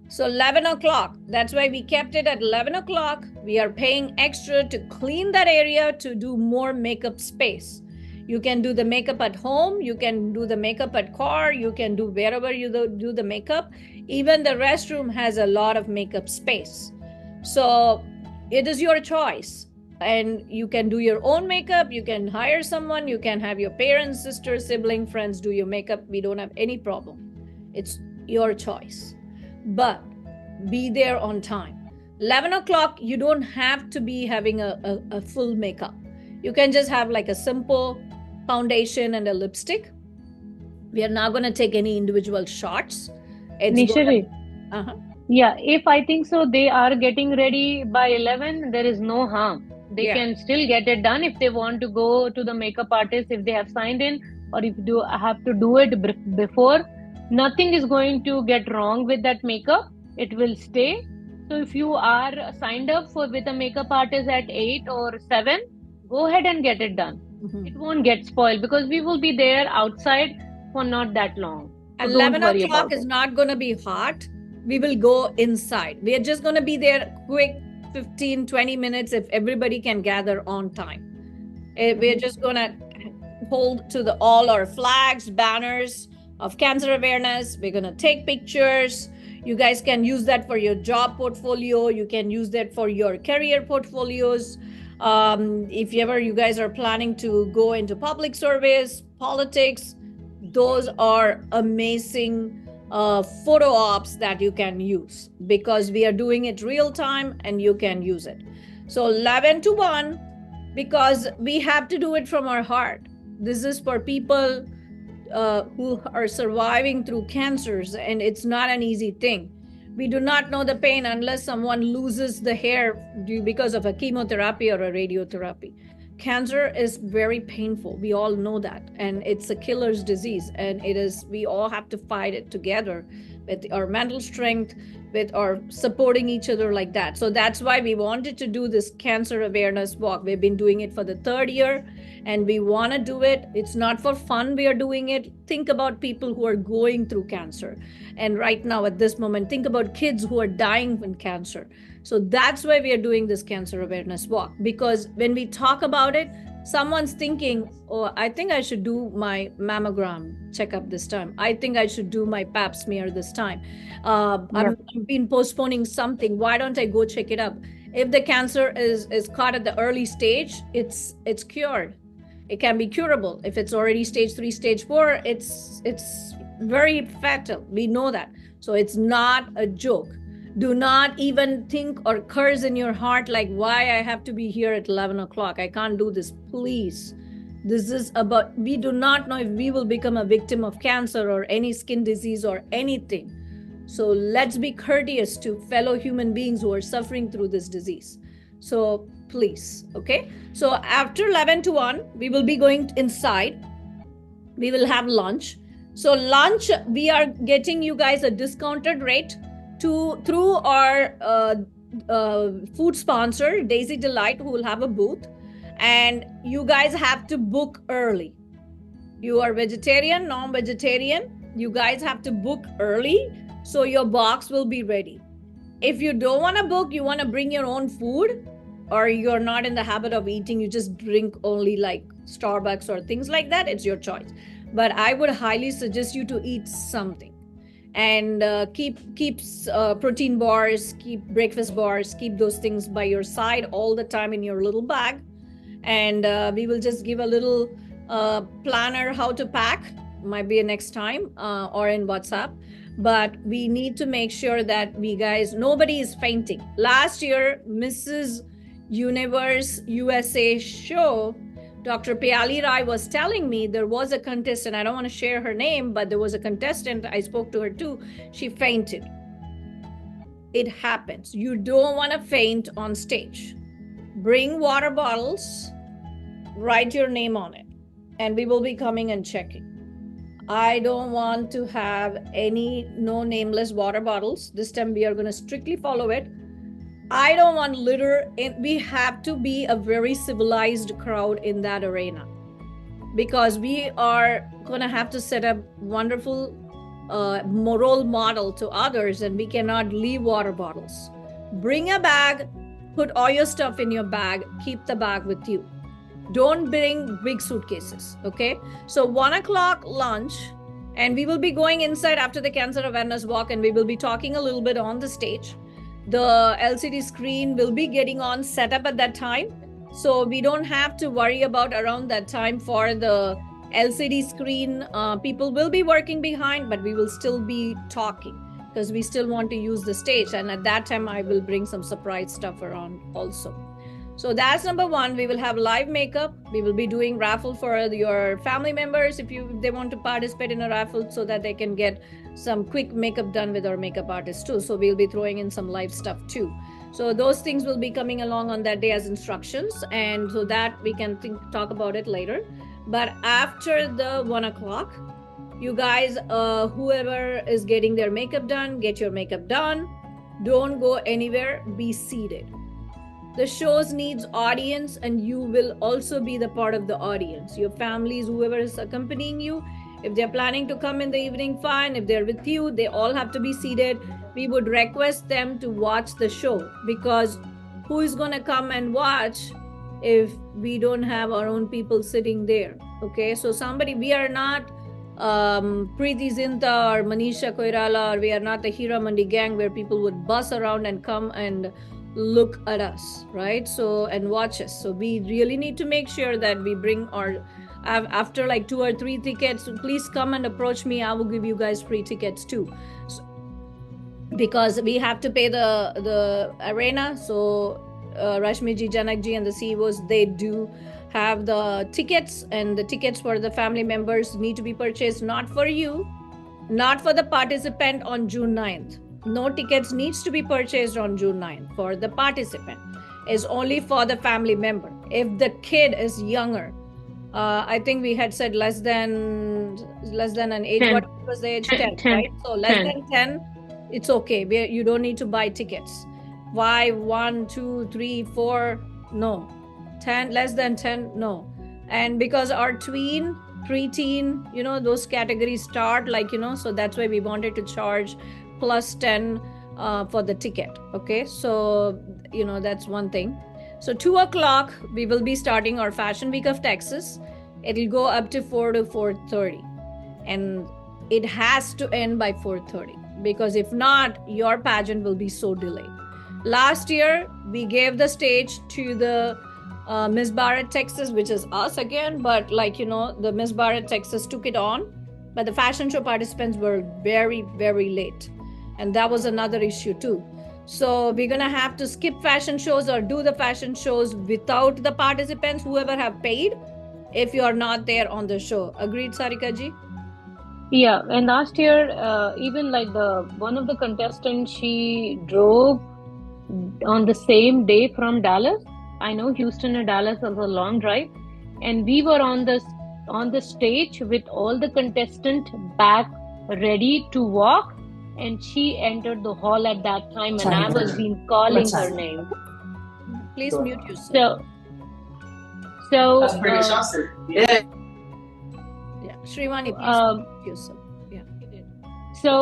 So 11 o'clock, that's why we kept it at 11 o'clock. We are paying extra to clean that area to do more makeup space. You can do the makeup at home, you can do the makeup at car, you can do wherever you do the makeup. Even the restroom has a lot of makeup space. So it is your choice. And you can do your own makeup, you can hire someone, you can have your parents, sisters, sibling, friends do your makeup. We don't have any problem. It's your choice. But be there on time. 11 o'clock, you don't have to be having a full makeup. You can just have like a simple foundation and a lipstick. We are not going to take any individual shots.
Nishari. Yeah, if I think so, they are getting ready by 11, there is no harm. They can still get it done if they want to go to the makeup artist, if they have signed in, or if you have to do it before. Nothing is going to get wrong with that makeup. It will stay. So if you are signed up with a makeup artist at 8 or 7, go ahead and get it done. It won't get spoiled because we will be there outside for not that long. So
11 o'clock is not going to be hot. We will go inside. We are just going to be there quick, 15-20 minutes if everybody can gather on time. We're just going to hold to all our flags, banners of cancer awareness. We're going to take pictures. You guys can use that for your job portfolio. You can use that for your career portfolios. If ever you guys are planning to go into public service, politics, those are amazing photo ops that you can use because we are doing it real time and you can use it. So 11 to 1, because we have to do it from our heart. This is for people who are surviving through cancers, and it's not an easy thing. We do not know the pain unless someone loses the hair because of a chemotherapy or a radiotherapy. Cancer is very painful. We all know that. And it's a killer's disease. And we all have to fight it together. with our mental strength, with our supporting each other like that. So that's why we wanted to do this cancer awareness walk. We've been doing it for the 3rd year, and we want to do it. It's not for fun we are doing it. Think about people who are going through cancer. And right now at this moment, think about kids who are dying from cancer. So that's why we are doing this cancer awareness walk, because when we talk about it, someone's thinking, oh, I think I should do my mammogram checkup this time. I think I should do my pap smear this time. I've been postponing something. Why don't I go check it up? If the cancer is caught at the early stage, it's cured. It can be curable. If it's already stage 3, stage 4, it's very fatal. We know that. So it's not a joke. Do not even think or curse in your heart like, why I have to be here at 11 o'clock. I can't do this. Please. This is about, we do not know if we will become a victim of cancer or any skin disease or anything. So let's be courteous to fellow human beings who are suffering through this disease. So please, okay? So after 11 to 1, we will be going inside. We will have lunch. So lunch, we are getting you guys a discounted rate through our food sponsor, Daisy Delight, who will have a booth. And you guys have to book early. You are vegetarian, non-vegetarian, you guys have to book early, so your box will be ready. If you don't want to book, you want to bring your own food, or you're not in the habit of eating, you just drink only like Starbucks or things like that, it's your choice. But I would highly suggest you to eat something. And keep protein bars, keep breakfast bars, keep those things by your side all the time in your little bag. And we will just give a little planner how to pack, might be a next time, or in WhatsApp. But we need to make sure that nobody is fainting. Last year, Mrs. Universe USA show, Dr. Payali Rai was telling me there was a contestant, I don't want to share her name, but there was a contestant, I spoke to her too, she fainted. It happens. You don't want to faint on stage. Bring water bottles, write your name on it, and we will be coming and checking. I don't want to have no nameless water bottles. This time we are going to strictly follow it. I don't want litter. We have to be a very civilized crowd in that arena, because we are going to have to set up wonderful role model to others, and we cannot leave water bottles. Bring a bag, put all your stuff in your bag, keep the bag with you. Don't bring big suitcases, okay? So 1 o'clock lunch, and we will be going inside after the cancer awareness walk, and we will be talking a little bit on the stage. The LCD screen will be getting on set up at that time. So we don't have to worry about around that time for the LCD screen. People will be working behind, but we will still be talking because we still want to use the stage. And at that time, I will bring some surprise stuff around also. So that's number 1. We will have live makeup. We will be doing raffle for your family members if they want to participate in a raffle, so that they can get some quick makeup done with our makeup artist too. So we'll be throwing in some live stuff too. So those things will be coming along on that day as instructions, and so that we can talk about it later. But after the 1 o'clock, you guys, whoever is getting their makeup done, get your makeup done. Don't go anywhere. Be seated. The shows needs audience, and you will also be the part of the audience. Your families, whoever is accompanying you, if they're planning to come in the evening, fine. If they're with you, they all have to be seated. We would request them to watch the show, because who is going to come and watch if we don't have our own people sitting there? Okay, so we are not Preeti Zinta or Manisha Koirala, or we are not the Hira Mandi gang where people would bus around and come and look at us, right? So, and watch us. So we really need to make sure that we bring after like 2 or 3 tickets, please come and approach me. I will give you guys free tickets too. So, because we have to pay the arena. So Rashmiji, Janakji and the CEOs, they do have the tickets, and the tickets for the family members need to be purchased, not for you, not for the participant on June 9th. No tickets needs to be purchased on June 9th for the participant. Is only for the family member. If the kid is younger, I think we had said less than an age.
10.
What was the age
10,
10, right? So less
10.
than 10, it's okay. You don't need to buy tickets. Why 1, 2, 3, 4? No. 10, less than 10, no. And because our tween, preteen, those categories start so that's why we wanted to charge plus 10 for the ticket. Okay, so that's one thing. So 2 o'clock we will be starting our Fashion Week of Texas. It'll go up to 4 to 4:30, and it has to end by 4:30, because if not, your pageant will be so delayed. Last year we gave the stage to the Miss Barrett Texas, which is us again, but the Miss Barrett Texas took it on, but the fashion show participants were very, very late, and that was another issue too. So we're gonna have to skip fashion shows or do the fashion shows without the participants, whoever have paid, if you are not there on the show. Agreed, Sarika ji?
Yeah, and last year, even one of the contestants, she drove on the same day from Dallas. I know Houston and Dallas was a long drive, and we were on the stage with all the contestants back ready to walk, and she entered the hall at that time, and I was been calling her name.
Please mute yourself.
So
yeah, Shrivani, please mute yourself. Yeah.
So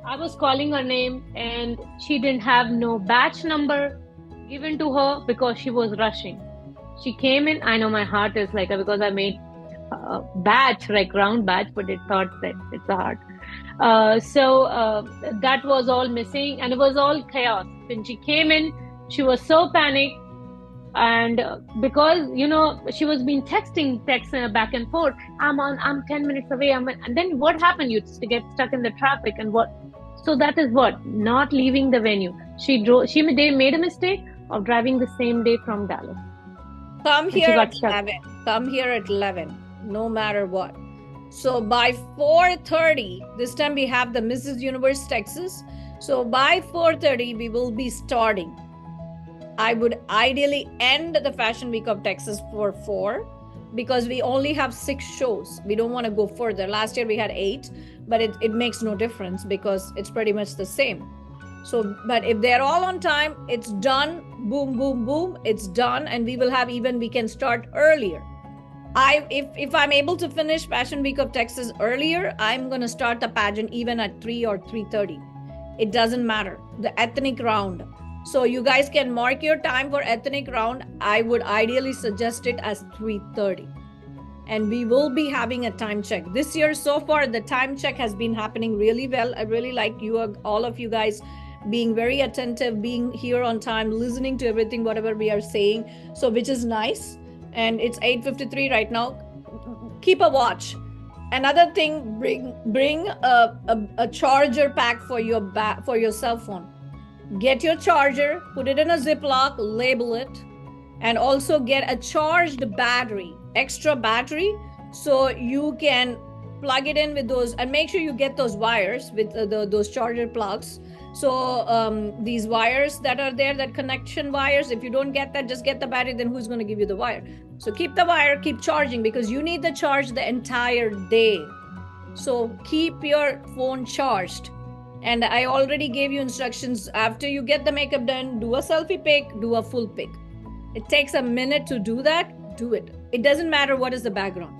I was calling her name, and she didn't have no batch number given to her because she was rushing. She came in. I know my heart is because I made a batch, round batch, but it thought that it's a heart. So that was all missing, and it was all chaos. When she came in, she was so panicked, and because she was being texting back and forth. I'm 10 minutes away. And then what happened? You get stuck in the traffic, and what? So that is what, not leaving the venue. They made a mistake of driving the same day from Dallas.
Come here at 11. Come here at 11, no matter what. So by 4:30, this time we have the Mrs. Universe Texas. So by 4:30, we will be starting. I would ideally end the Fashion Week of Texas for 4, because we only have 6 shows. We don't want to go further. Last year we had 8, but it makes no difference because it's pretty much the same. So, but if they're all on time, it's done. Boom, boom, boom. It's done. And we can start earlier. If I'm able to finish Fashion Week of Texas earlier, I'm going to start the pageant even at 3 or 3:30. It doesn't matter. The ethnic round. So you guys can mark your time for ethnic round. I would ideally suggest it as 3:30. And we will be having a time check. This year, so far, the time check has been happening really well. I really like all of you guys being very attentive, being here on time, listening to everything, whatever we are saying. So, which is nice. And it's 8:53 right now. Keep a watch. Another thing, bring a charger pack for your cell phone. Get your charger, put it in a Ziploc, label it, and also get a charged battery, extra battery, so you can plug it in with those, and make sure you get those wires with those charger plugs. So these wires that are there, that connection wires, if you don't get that, just get the battery, then who's going to give you the wire? So keep the wire, keep charging, because you need the charge the entire day. So keep your phone charged. And I already gave you instructions. After you get the makeup done, do a selfie pic, do a full pic. It takes a minute to do that. Do it. It doesn't matter what is the background.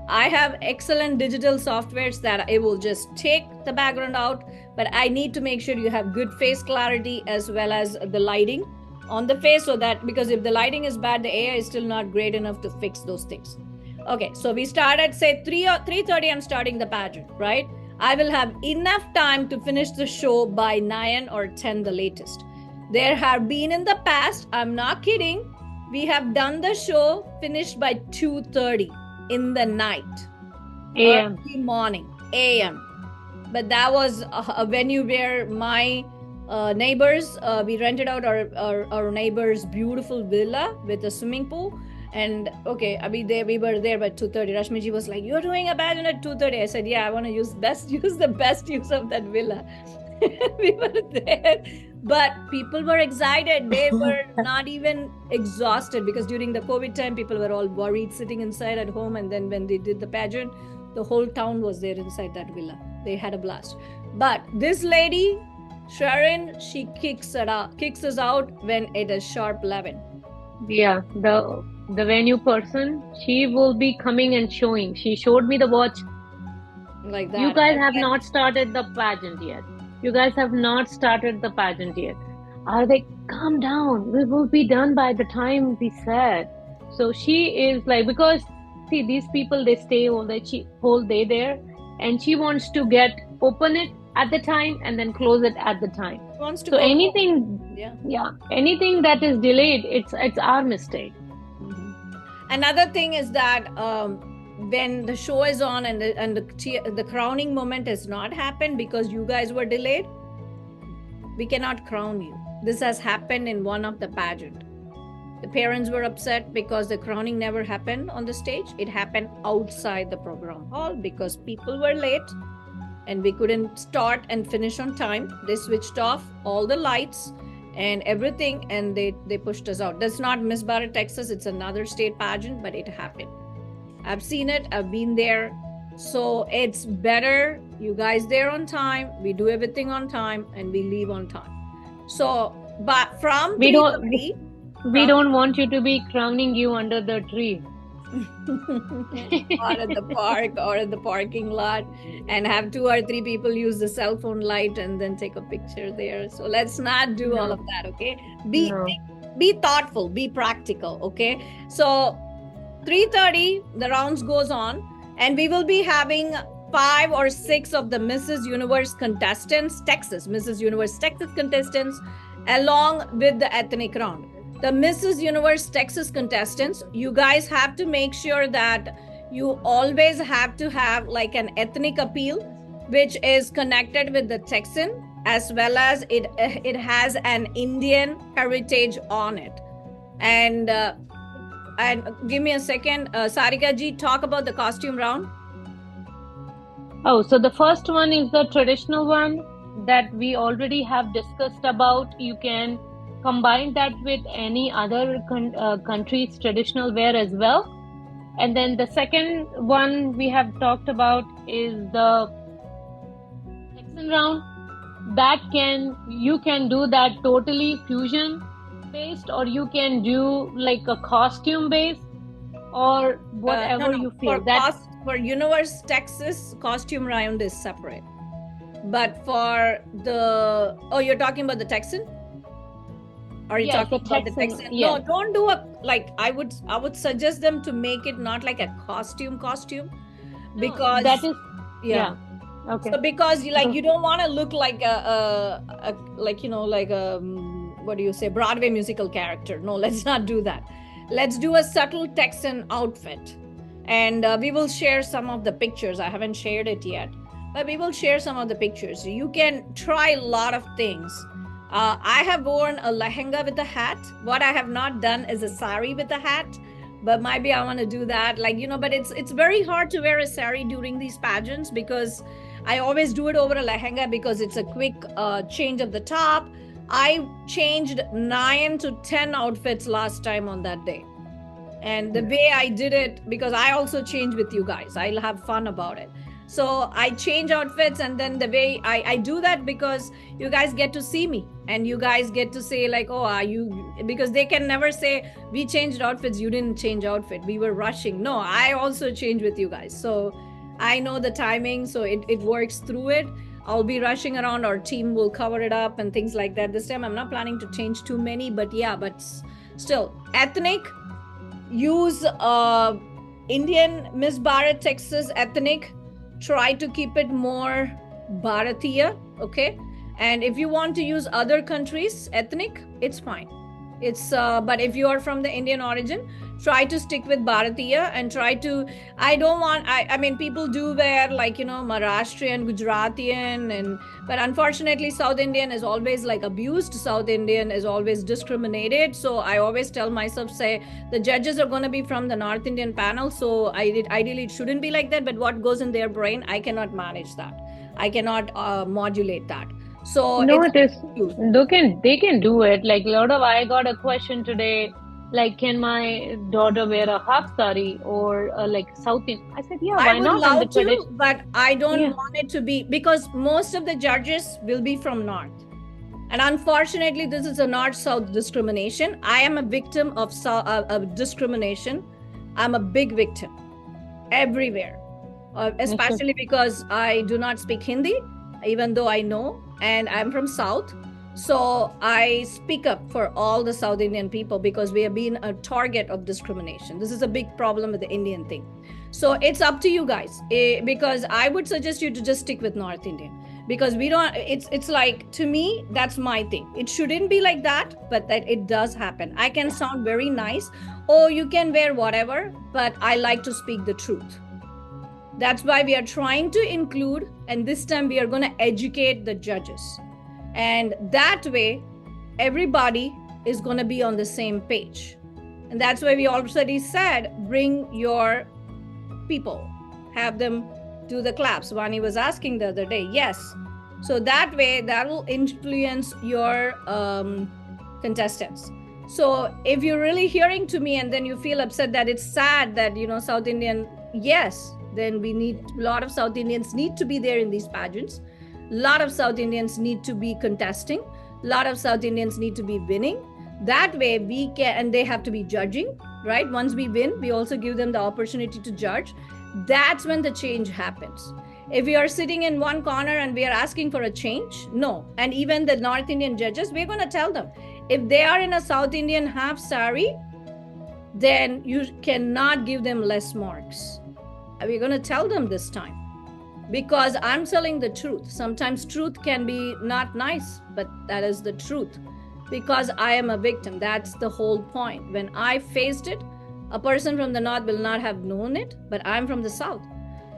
I have excellent digital softwares that it will just take the background out, but I need to make sure you have good face clarity as well as the lighting on the face, so that, because if the lighting is bad, the AI is still not great enough to fix those things. Okay, so we start at say 3 or 3:30. I'm starting the pageant, right? I will have enough time to finish the show by 9 or 10 the latest. There have been in the past, I'm not kidding, we have done the show finished by 2:30 in the night.
AM.
Early morning, AM. But that was a venue where my neighbors, we rented out our neighbor's beautiful villa with a swimming pool. And okay, we were there by 2:30. Rashmi ji was like, "You're doing a pageant at 2:30." I said, "Yeah, I want to use the best use of that villa." We were there, but people were excited. They were not even exhausted, because during the COVID time, people were all worried, sitting inside at home. And then when they did the pageant, The whole town was there inside that villa. They had a blast. But this lady, Sharon, she kicks us out when it is sharp 11.
Yeah, the venue person, she will be coming and showing. She showed me the watch.
Like that.
You guys have not started the pageant yet. You guys have not started the pageant yet. Are they, calm down. We will be done by the time we said. So she is like, because see, these people, they stay whole day there, and she wants to open it at the time and then close it at the time.
Wants to
so
go
anything
home.
Yeah, anything that is delayed, it's our mistake.
Another thing is that when the show is on and the crowning moment has not happened because you guys were delayed, we cannot crown you. This has happened in one of the pageant. The parents were upset because the crowning never happened on the stage. It happened outside the program hall because people were late and we couldn't start and finish on time. They switched off all the lights and everything, and they pushed us out. That's not Miss Bharat, Texas. It's another state pageant, but it happened. I've seen it. I've been there. So it's better you guys there on time. We do everything on time and we leave on time. So, but from
we don't want you to be crowning you under the tree.
or at the park or at the parking lot and have 2 or 3 people use the cell phone light and then take a picture there. So let's not do all of that, okay? Be thoughtful, be practical, okay? So 3:30 the rounds goes on and we will be having 5 or 6 of the Mrs. Universe contestants, Mrs. Universe Texas contestants, along with the ethnic round. The Mrs. Universe Texas contestants, you guys have to make sure that you always have to have like an ethnic appeal, which is connected with the Texan, as well as it has an Indian heritage on it. And give me a second, Sarika ji, talk about the costume round.
Oh, so the first one is the traditional one that we already have discussed about. You can combine that with any other country's traditional wear as well. And then the second one we have talked about is the Texan round. You can do that totally fusion based, or you can do like a costume based, or whatever you feel.
For Universe Texas, costume round is separate. But for you're talking about the Texan? Are you talking about the Texan?
Yes.
No, don't do I would suggest them to make it not like a costume, because
that is okay.
So because you don't want to look like a what do you say, Broadway musical character. No, let's not do that. Let's do a subtle Texan outfit, and we will share some of the pictures. I haven't shared it yet, but we will share some of the pictures. You can try a lot of things. I have worn a lehenga with a hat. What I have not done is a sari with a hat, but maybe I want to do that. But it's very hard to wear a sari during these pageants because I always do it over a lehenga because it's a quick change of the top. I changed 9 to 10 outfits last time on that day. And the way I did it, because I also change with you guys, I'll have fun about it. So I change outfits, and then the way I do that because you guys get to see me and you guys get to say are you, because they can never say we changed outfits, you didn't change outfit, we were rushing. No, I also change with you guys. So I know the timing, so it works through it. I'll be rushing around, our team will cover it up and things like that. This time I'm not planning to change too many, but still ethnic, use Indian Miss Bharat Texas ethnic. Try to keep it more Bharatiya, okay? And if you want to use other countries ethnic, it's fine. It's but if you are from the Indian origin, try to stick with Bharatiya and try to, I mean people do wear Maharashtrian, Gujaratian, but unfortunately South Indian is always abused. South Indian is always discriminated. So I always tell myself, say the judges are going to be from the North Indian panel, so ideally it shouldn't be like that, but what goes in their brain, I cannot manage that. I cannot modulate that. So
no, it is, they can do it. I got a question today like, can my daughter wear a half sari or like South Indian? I said, yeah,
I
why
would
not? And the
love to,
tradition,
but I don't
yeah.
want it to be, because most of the judges will be from North. And unfortunately, this is a North-South discrimination. I am a victim of discrimination. I'm a big victim everywhere, especially because I do not speak Hindi, even though I know, and I'm from South. So I speak up for all the South Indian people because we have been a target of discrimination. This is a big problem with the Indian thing. So it's up to you guys, because I would suggest you to just stick with North Indian, because we don't, it's like, to me, that's my thing. It shouldn't be like that, but that it does happen. I can sound very nice. Oh, you can wear whatever, but I like to speak the truth. That's why we are trying to include, and this time we are going to educate the judges. And that way, everybody is going to be on the same page. And that's why we already said, bring your people, have them do the claps. Vani was asking the other day. Yes. So that way, that will influence your contestants. So if you're really hearing to me and then you feel upset that it's sad that, South Indian, yes, then we need, a lot of South Indians need to be there in these pageants. A lot of South Indians need to be contesting. A lot of South Indians need to be winning. That way we can, and they have to be judging, right? Once we win, we also give them the opportunity to judge. That's when the change happens. If we are sitting in one corner and we are asking for a change, no. And even the North Indian judges, we're going to tell them, if they are in a South Indian half sari, then you cannot give them less marks. We're going to tell them this time, because I'm telling the truth. Sometimes truth can be not nice, but that is the truth, because I am a victim. That's the whole point. When I faced it, a person from the North will not have known it, but I'm from the South.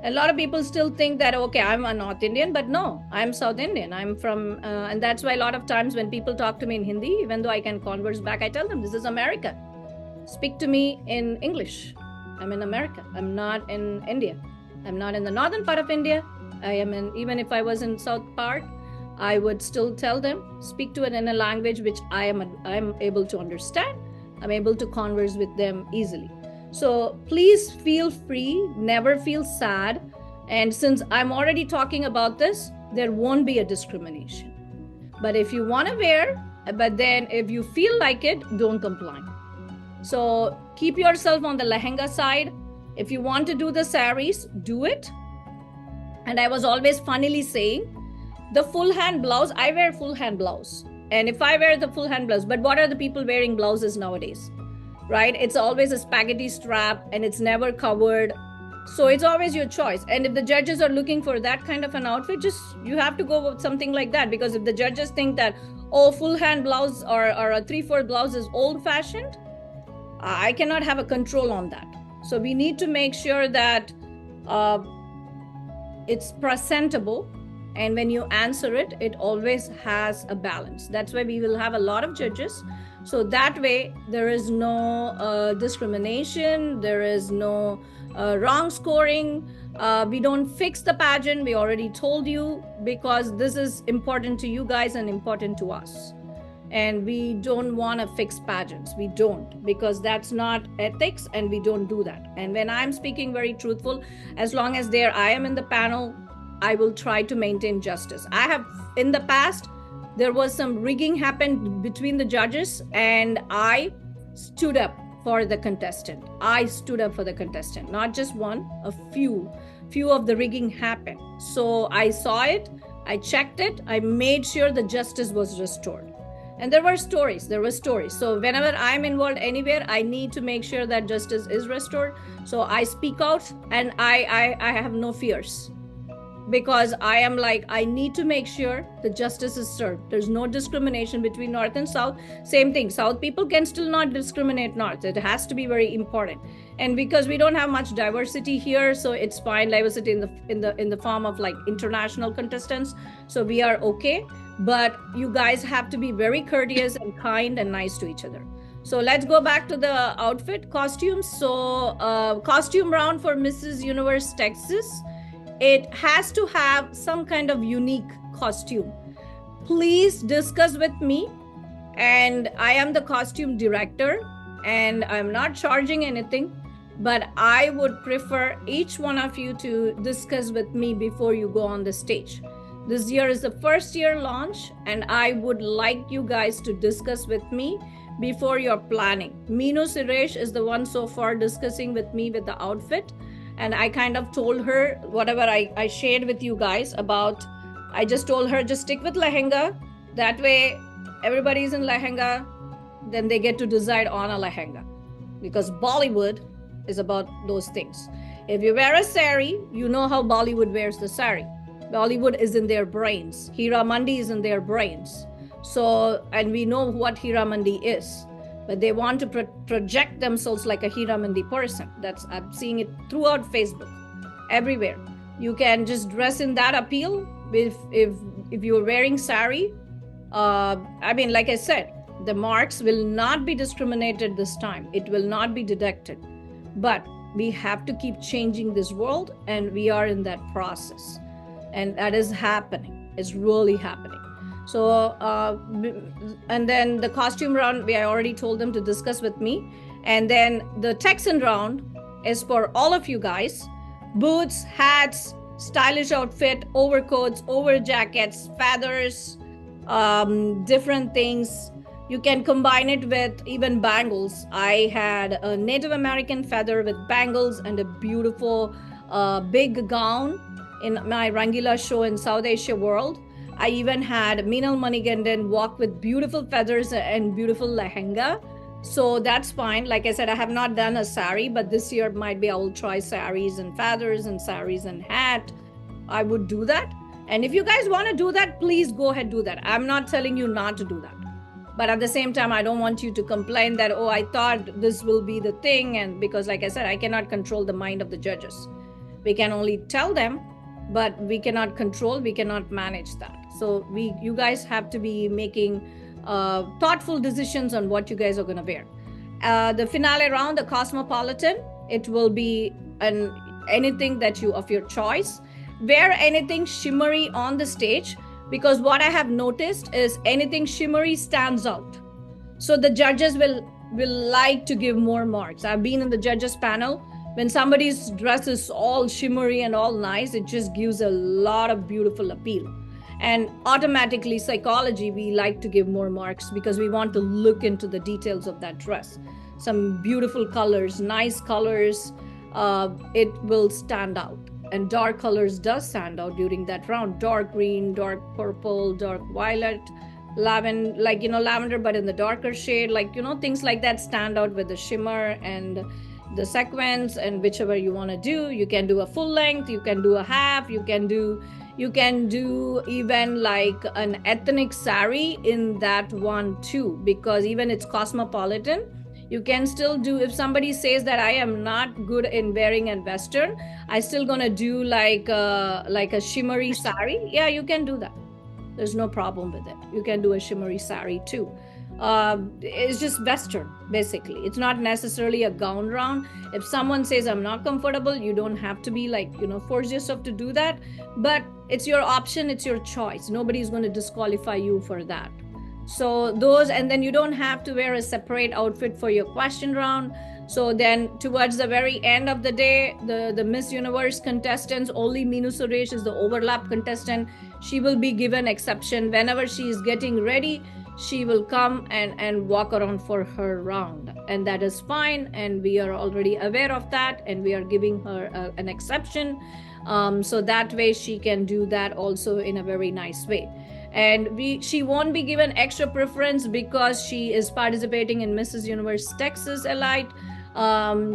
A lot of people still think that, okay, I'm a North Indian, but no, I'm South Indian. I'm from, and that's why a lot of times when people talk to me in Hindi, even though I can converse back, I tell them, this is America. Speak to me in English. I'm in America. I'm not in India. I'm not in the northern part of India. I am in, even if I was in South part, I would still tell them, speak to it in a language which I'm able to understand. I'm able to converse with them easily. So please feel free, never feel sad. And since I'm already talking about this, there won't be a discrimination. But if you want to wear, but then if you feel like it, don't comply. So keep yourself on the lehenga side. If you want to do the saris, do it. And I was always funnily saying, the full hand blouse, I wear full hand blouse. And if I wear the full hand blouse, but what are the people wearing blouses nowadays? Right? It's always a spaghetti strap and it's never covered. So it's always your choice. And if the judges are looking for that kind of an outfit, just you have to go with something like that. Because if the judges think that, oh, full hand blouse or a 3/4 blouse is old fashioned, I cannot have a control on that. So we need to make sure that it's presentable. And when you answer it, it always has a balance. That's why we will have a lot of judges. So that way, there is no discrimination. There is no wrong scoring. We don't fix the pageant. We already told you, because this is important to you guys and important to us. And we don't want to fix pageants. We don't, because that's not ethics and we don't do that. And when I'm speaking very truthful, as long as I am in the panel, I will try to maintain justice. I have, in the past, there was some rigging happened between the judges and I stood up for the contestant. I stood up for the contestant, not just one, a few of the rigging happened. So I saw it, I checked it, I made sure the justice was restored. And there were stories. So whenever I'm involved anywhere, I need to make sure that justice is restored. So I speak out and I have no fears. Because I am like, I need to make sure the justice is served. There's no discrimination between North and South. Same thing. South people can still not discriminate North. It has to be very important. And because we don't have much diversity here, so it's fine. Diversity in the form of like international contestants. So we are okay. But you guys have to be very courteous and kind and nice to each other. So let's go back to the outfit costumes. So costume round for Mrs. Universe Texas. It has to have some kind of unique costume. Please discuss with me. And I am the costume director. and I'm not charging anything, but I would prefer each one of you to discuss with me before you go on the stage. This year is the first year launch, and I would like you guys to discuss with me before you're planning. Meenu Suresh is the one so far discussing with me with the outfit, and I kind of told her whatever I shared with you guys about. I just told her, just stick with lehenga. That way, everybody's in lehenga, then they get to decide on a lehenga. Because Bollywood is about those things. If you wear a sari, you know how Bollywood wears the sari. Bollywood is in their brains. Hira Mandi is in their brains. So, and we know what Hira Mandi is. But they want to project themselves like a Hira Mandi person. I'm seeing it throughout Facebook, everywhere. You can just dress in that appeal. If you're wearing sari, I mean, like I said, the marks will not be discriminated this time. It will not be deducted. But we have to keep changing this world, and we are in that process. And that is happening. It's really happening. So, and then the costume round, I already told them to discuss with me. And then the Texan round is for all of you guys. Boots, hats, stylish outfit, overcoats, over jackets, feathers, different things. You can combine it with even bangles. I had a Native American feather with bangles and a beautiful big gown in my Rangila show in South Asia world. I even had Meenal Manigandan walk with beautiful feathers and beautiful lehenga. So that's fine. Like I said, I have not done a sari, but this year might be I will try saris and feathers and saris and hat. I would do that. And if you guys want to do that, please go ahead, do that. I'm not telling you not to do that. But at the same time, I don't want you to complain that, oh, I thought this will be the thing. And because like I said, I cannot control the mind of the judges. We can only tell them, but we cannot control, we cannot manage that. So you guys have to be making thoughtful decisions on what you guys are going to wear. The finale round, the Cosmopolitan, it will be anything that you of your choice. Wear anything shimmery on the stage, because what I have noticed is anything shimmery stands out. So the judges will like to give more marks. I've been in the judges panel. When somebody's dress is all shimmery and all nice, it just gives a lot of beautiful appeal. And automatically, psychology, we like to give more marks because we want to look into the details of that dress. Some beautiful colors, nice colors, it will stand out. And dark colors does stand out during that round. Dark green, dark purple, dark violet, lavender, like, lavender, but in the darker shade, like, things like that stand out with the shimmer and the sequence, and whichever you want to do. You can do a full length, you can do a half, you can do even like an ethnic sari in that one too, because even it's cosmopolitan. You can still do, if somebody says that I am not good in wearing a Western, I still gonna do like a shimmery sari. Yeah, you can do that. There's no problem with it. You can do a shimmery sari too. It's just Western, basically. It's not necessarily a gown round. If someone says I'm not comfortable, you don't have to be like, force yourself to do that. But it's your option, it's your choice. Nobody's going to disqualify you for that. So those, and then you don't have to wear a separate outfit for your question round. So then towards the very end of the day, the Miss Universe contestants, only Meenu Suresh is the overlap contestant. She will be given exception. Whenever she is getting ready, she will come and walk around for her round. And that is fine. And we are already aware of that. And we are giving her an exception. So that way she can do that also in a very nice way. And she won't be given extra preference because she is participating in Mrs. Universe Texas Elite.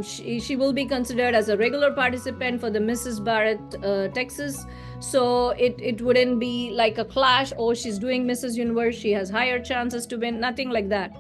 She will be considered as a regular participant for the Mrs. Barrett Texas. So it wouldn't be like a clash. Oh, she's doing Mrs. Universe, she has higher chances to win. Nothing like that.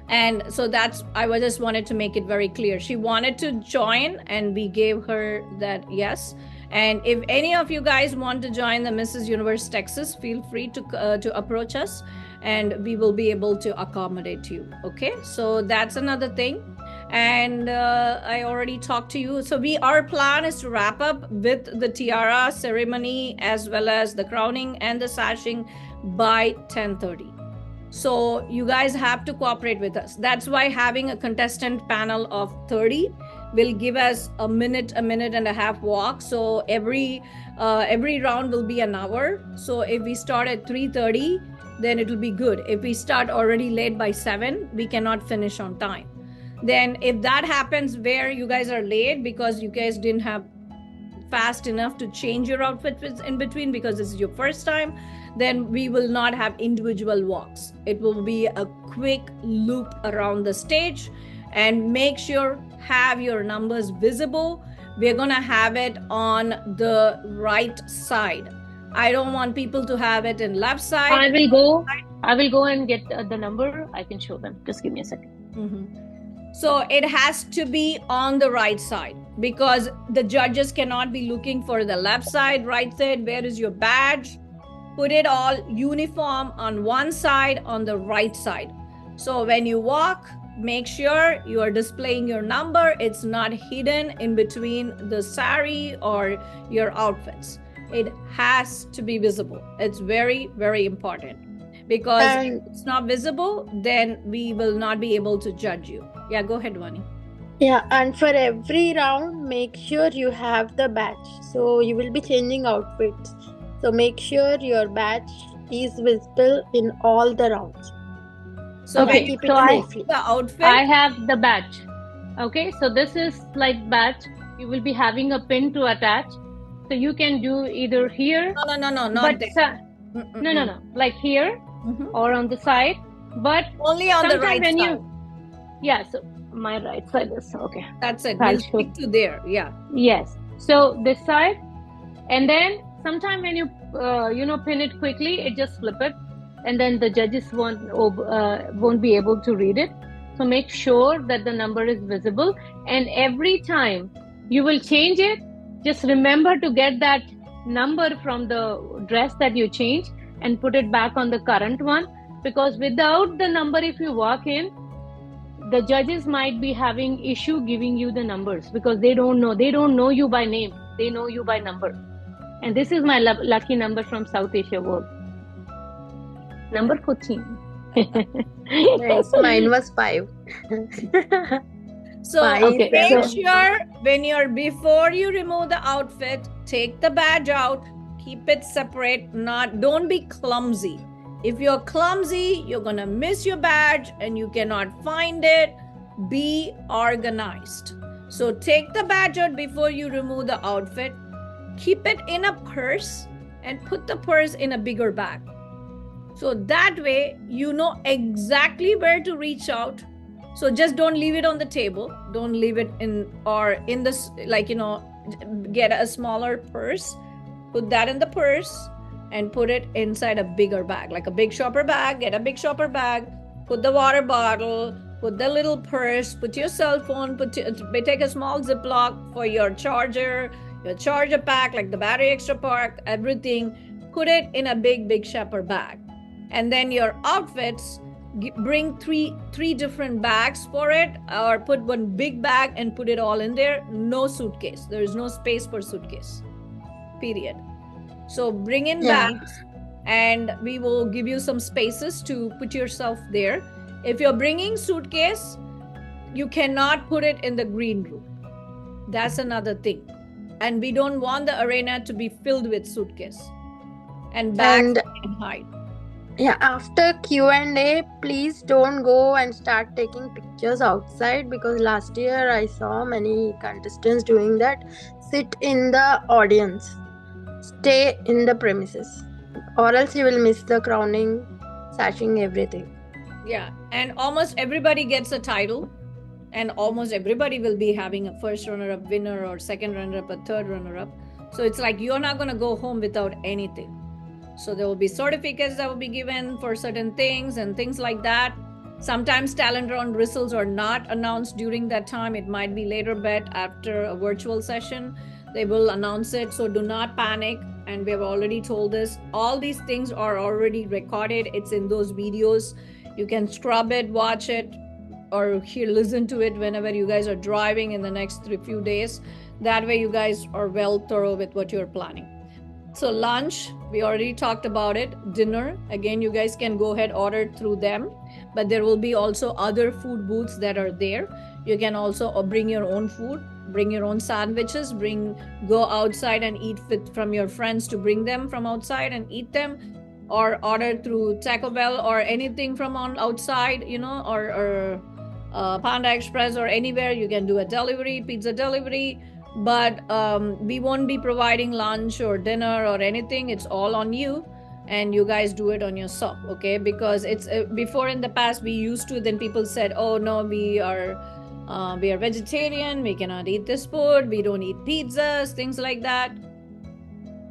And so I just wanted to make it very clear. She wanted to join and we gave her that yes. And if any of you guys want to join the Mrs. Universe Texas, feel free to approach us and we will be able to accommodate you. Okay, so that's another thing. And I already talked to you. So our plan is to wrap up with the tiara ceremony as well as the crowning and the sashing by 10:30. So you guys have to cooperate with us. That's why having a contestant panel of 30 will give us a minute and a half walk. So every round will be an hour. So if we start at 3:30, then it will be good. If we start already late by 7, we cannot finish on time. Then if that happens where you guys are late because you guys didn't have fast enough to change your outfits in between because this is your first time, then we will not have individual walks. It will be a quick loop around the stage, and make sure have your numbers visible. We're gonna have it on the right side. I don't want people to have it in left side.
I will go and get the number. I can show them. Just give me a second.
So it has to be on the right side because the judges cannot be looking for the left side, right side. Where is your badge? Put it all uniform on one side, on the right side. So when you walk, make sure you are displaying your number. It's not hidden in between the sari or your outfits. It has to be visible. It's very, very important because if it's not visible, then we will not be able to judge you. Yeah, go ahead, Vani.
Yeah, and for every round, make sure you have the badge. So you will be changing outfits. So make sure your badge is visible in all the rounds.
So
okay,
when you
so
the outfit,
I have the badge. Okay, so this is like badge. You will be having a pin to attach. So you can do either here.
No, not there.
No, like here or on the side. But
only on the right side.
Yeah, so my right side is okay.
That's it. We'll stick to there. Yeah.
Yes. So this side, and then sometime when you pin it quickly, it just flip it, and then the judges won't be able to read it. So make sure that the number is visible, and every time you will change it, just remember to get that number from the dress that you change and put it back on the current one, because without the number, if you walk in, the judges might be having issue giving you the numbers because they don't know you by name, they know you by number. And this is my lucky number from South Asia World, number 14.
Nice. Mine was 5.
So make sure before you remove the outfit, take the badge out, keep it separate. Don't be clumsy. If you're clumsy, you're gonna miss your badge and you cannot find it. Be organized. So take the badge out before you remove the outfit. Keep it in a purse and put the purse in a bigger bag. So that way you know exactly where to reach out. So just don't leave it on the table. Don't leave it in this, get a smaller purse, put that in the purse and put it inside a bigger bag, like a big shopper bag. Get a big shopper bag, put the water bottle, put the little purse, put your cell phone, take a small Ziploc for your charger pack, like the battery extra pack, everything. Put it in a big shopper bag. And then your outfits, bring three different bags for it, or put one big bag and put it all in there. No suitcase. There is no space for suitcase, period. So bring in bags and we will give you some spaces to put yourself there. If you're bringing suitcase, you cannot put it in the green room. That's another thing. And we don't want the arena to be filled with suitcase and bags and hide.
Yeah, after Q&A, please don't go and start taking pictures outside, because last year I saw many contestants doing that. Sit in the audience. Stay in the premises, or else you will miss the crowning, sashing, everything.
Yeah, and almost everybody gets a title, and almost everybody will be having a first runner-up winner or second runner-up, a third runner-up. So it's like you're not going to go home without anything. So there will be certificates that will be given for certain things and things like that. Sometimes talent round results are not announced during that time. It might be later, but after a virtual session, they will announce it. So do not panic. And we have already told this. All these things are already recorded. It's in those videos. You can scrub it, watch it, or listen to it whenever you guys are driving in the next few days. That way you guys are well thorough with what you're planning. So lunch, we already talked about it. Dinner, again, you guys can go ahead, order through them. But there will be also other food booths that are there. You can also bring your own food, bring your own sandwiches, go outside and eat from your friends to bring them from outside and eat them, or order through Taco Bell or anything from outside, or Panda Express or anywhere. You can do a delivery, pizza delivery. But we won't be providing lunch or dinner or anything. It's all on you, and you guys do it on yourself, okay? Because it's before, in the past, we used to, then people said, oh no, we are vegetarian, we cannot eat this food, we don't eat pizzas, things like that.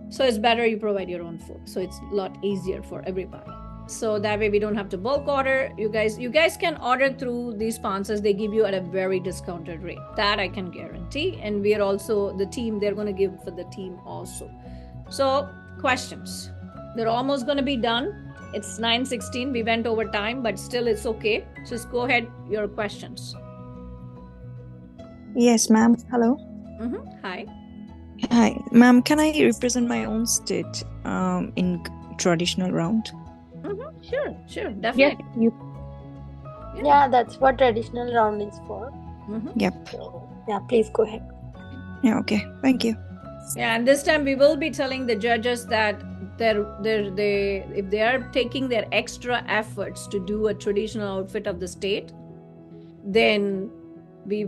So it's better you provide your own food, so it's a lot easier for everybody. So that way we don't have to bulk order. You guys can order through these sponsors. They give you at a very discounted rate. That I can guarantee. And we are also the team. They're going to give for the team also. So questions. They're almost going to be done. It's 9:16. We went over time, but still it's okay. Just go ahead. Your questions.
Yes, ma'am. Hello.
Hi.
Hi, ma'am. Can I represent my own state in traditional round?
Sure, definitely.
Yeah, that's what traditional round is for.
Yep.
So, yeah, please go ahead.
Yeah, okay. Thank you.
Yeah, and this time we will be telling the judges that if they are taking their extra efforts to do a traditional outfit of the state, then we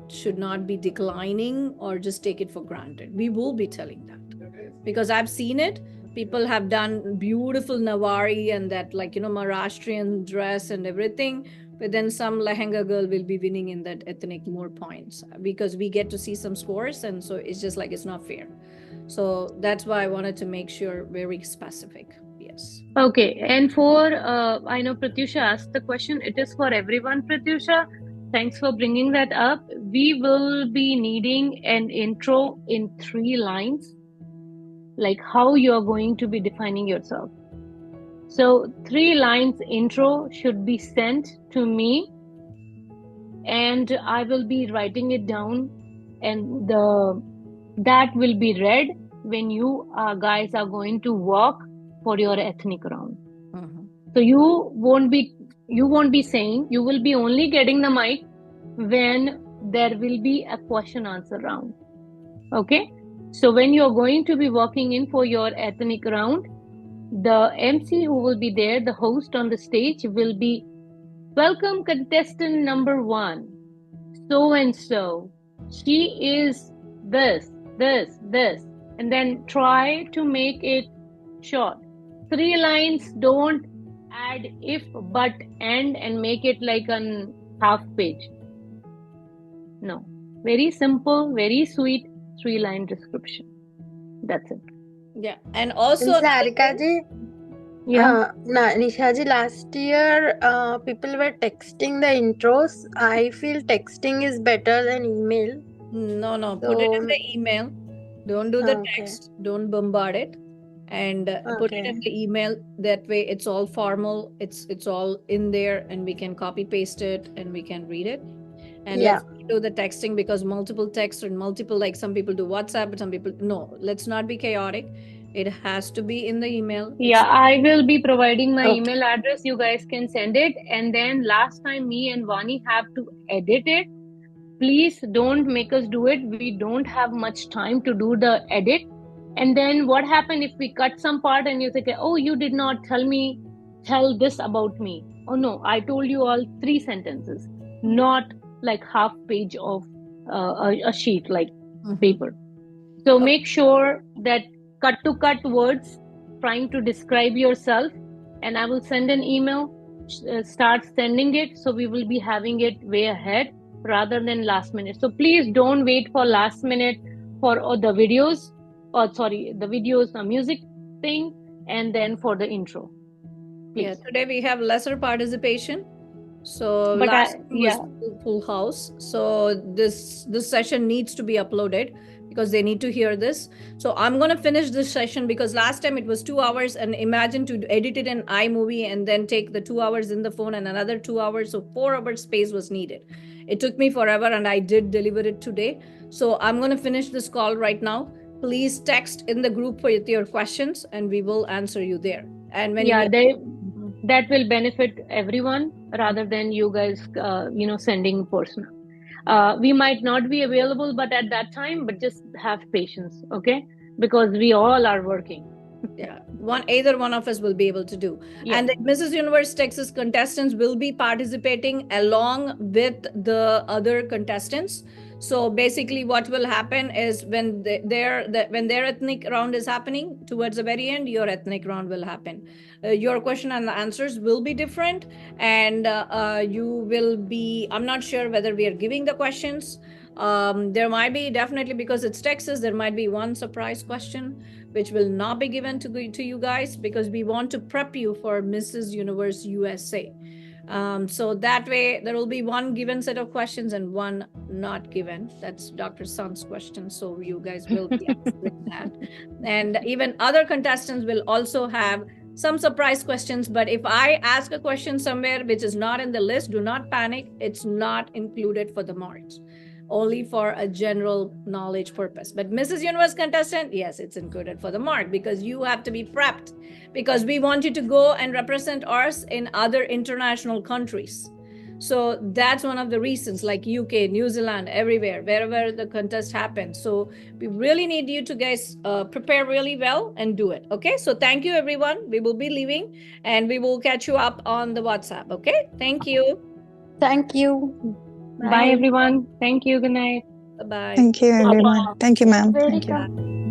should not be declining or just take it for granted. We will be telling that, because I've seen it. People have done beautiful Nawari and that, Maharashtrian dress and everything. But then some lehenga girl will be winning in that ethnic more points, because we get to see some scores. And so it's just it's not fair. So that's why I wanted to make sure very specific. Yes.
Okay. And for, I know Pratyusha asked the question. It is for everyone, Pratyusha. Thanks for bringing that up. We will be needing an intro in 3 lines, like how you are going to be defining yourself. So 3 lines intro should be sent to me, and I will be writing it down, and that will be read when you guys are going to walk for your ethnic round. So you won't be saying, you will be only getting the mic when there will be a question answer round. Okay? So when you're going to be walking in for your ethnic round, the MC who will be there, the host on the stage, will be, welcome contestant number 1, so and so. She is this, and then try to make it short. 3 lines, don't add if, but, and make it like a half page. No. Very simple, very sweet 3-line description. That's it.
Yeah. And also,
Sarika ji,
yeah.
Nisha ji, last year people were texting the intros. I feel texting is better than email.
No, put it in the email. Don't do the text. Don't bombard it, and put it in the email. That way it's all formal. It's all in there, and we can copy paste it and we can read it. And let's do the texting, because multiple texts and multiple, like some people do WhatsApp, but some people, no, let's not be chaotic. It has to be in the email.
Yeah, I will be providing my email address. You guys can send it. And then last time me and Vani have to edit it. Please don't make us do it. We don't have much time to do the edit. And then what happened if we cut some part and you think, oh, you did not tell this about me. Oh no, I told you all 3 sentences, not like half page of a sheet, like paper. So make sure that cut to cut words trying to describe yourself, and I will send an email, start sending it, so we will be having it way ahead rather than last minute. So please don't wait for last minute for the videos, the music thing, and then for the intro. Please.
Yeah, today we have lesser participation. So last was full house. So this session needs to be uploaded, because they need to hear this. So I'm going to finish this session, because last time it was 2 hours, and imagine to edit it in iMovie and then take the 2 hours in the phone and another 2 hours. So 4 hours space was needed. It took me forever, and I did deliver it today. So I'm going to finish this call right now. please text in the group with your questions and we will answer you there. And when
that will benefit everyone rather than you guys, sending personal. We might not be available, but at that time, but just have patience, okay? Because we all are working.
Yeah, either one of us will be able to do.
Yeah.
And the Mrs. Universe Texas contestants will be participating along with the other contestants. So basically what will happen is when their ethnic round is happening, towards the very end, your ethnic round will happen. Your question and the answers will be different, and you will be, I'm not sure whether we are giving the questions. There might be, definitely, because it's Texas, there might be one surprise question which will not be given to you guys, because we want to prep you for Mrs. Universe USA. So that way there will be one given set of questions and one not given. That's Dr. Sun's question, so you guys will be answering that. And even other contestants will also have some surprise questions, but if I ask a question somewhere which is not in the list, do not panic. It's not included for the marks, only for a general knowledge purpose. But Mrs. Universe contestant, yes, it's included for the mark, because you have to be prepped, because we want you to go and represent us in other international countries. So that's one of the reasons, like UK, New Zealand, everywhere, wherever the contest happens. So we really need you to guys prepare really well and do it. Okay, so thank you everyone. We will be leaving and we will catch you up on the WhatsApp. Okay, thank you.
Thank you.
Bye everyone. Thank you. Good night.
Bye-bye.
Thank you, everyone. Thank you, ma'am.
Very
Thank you.
good.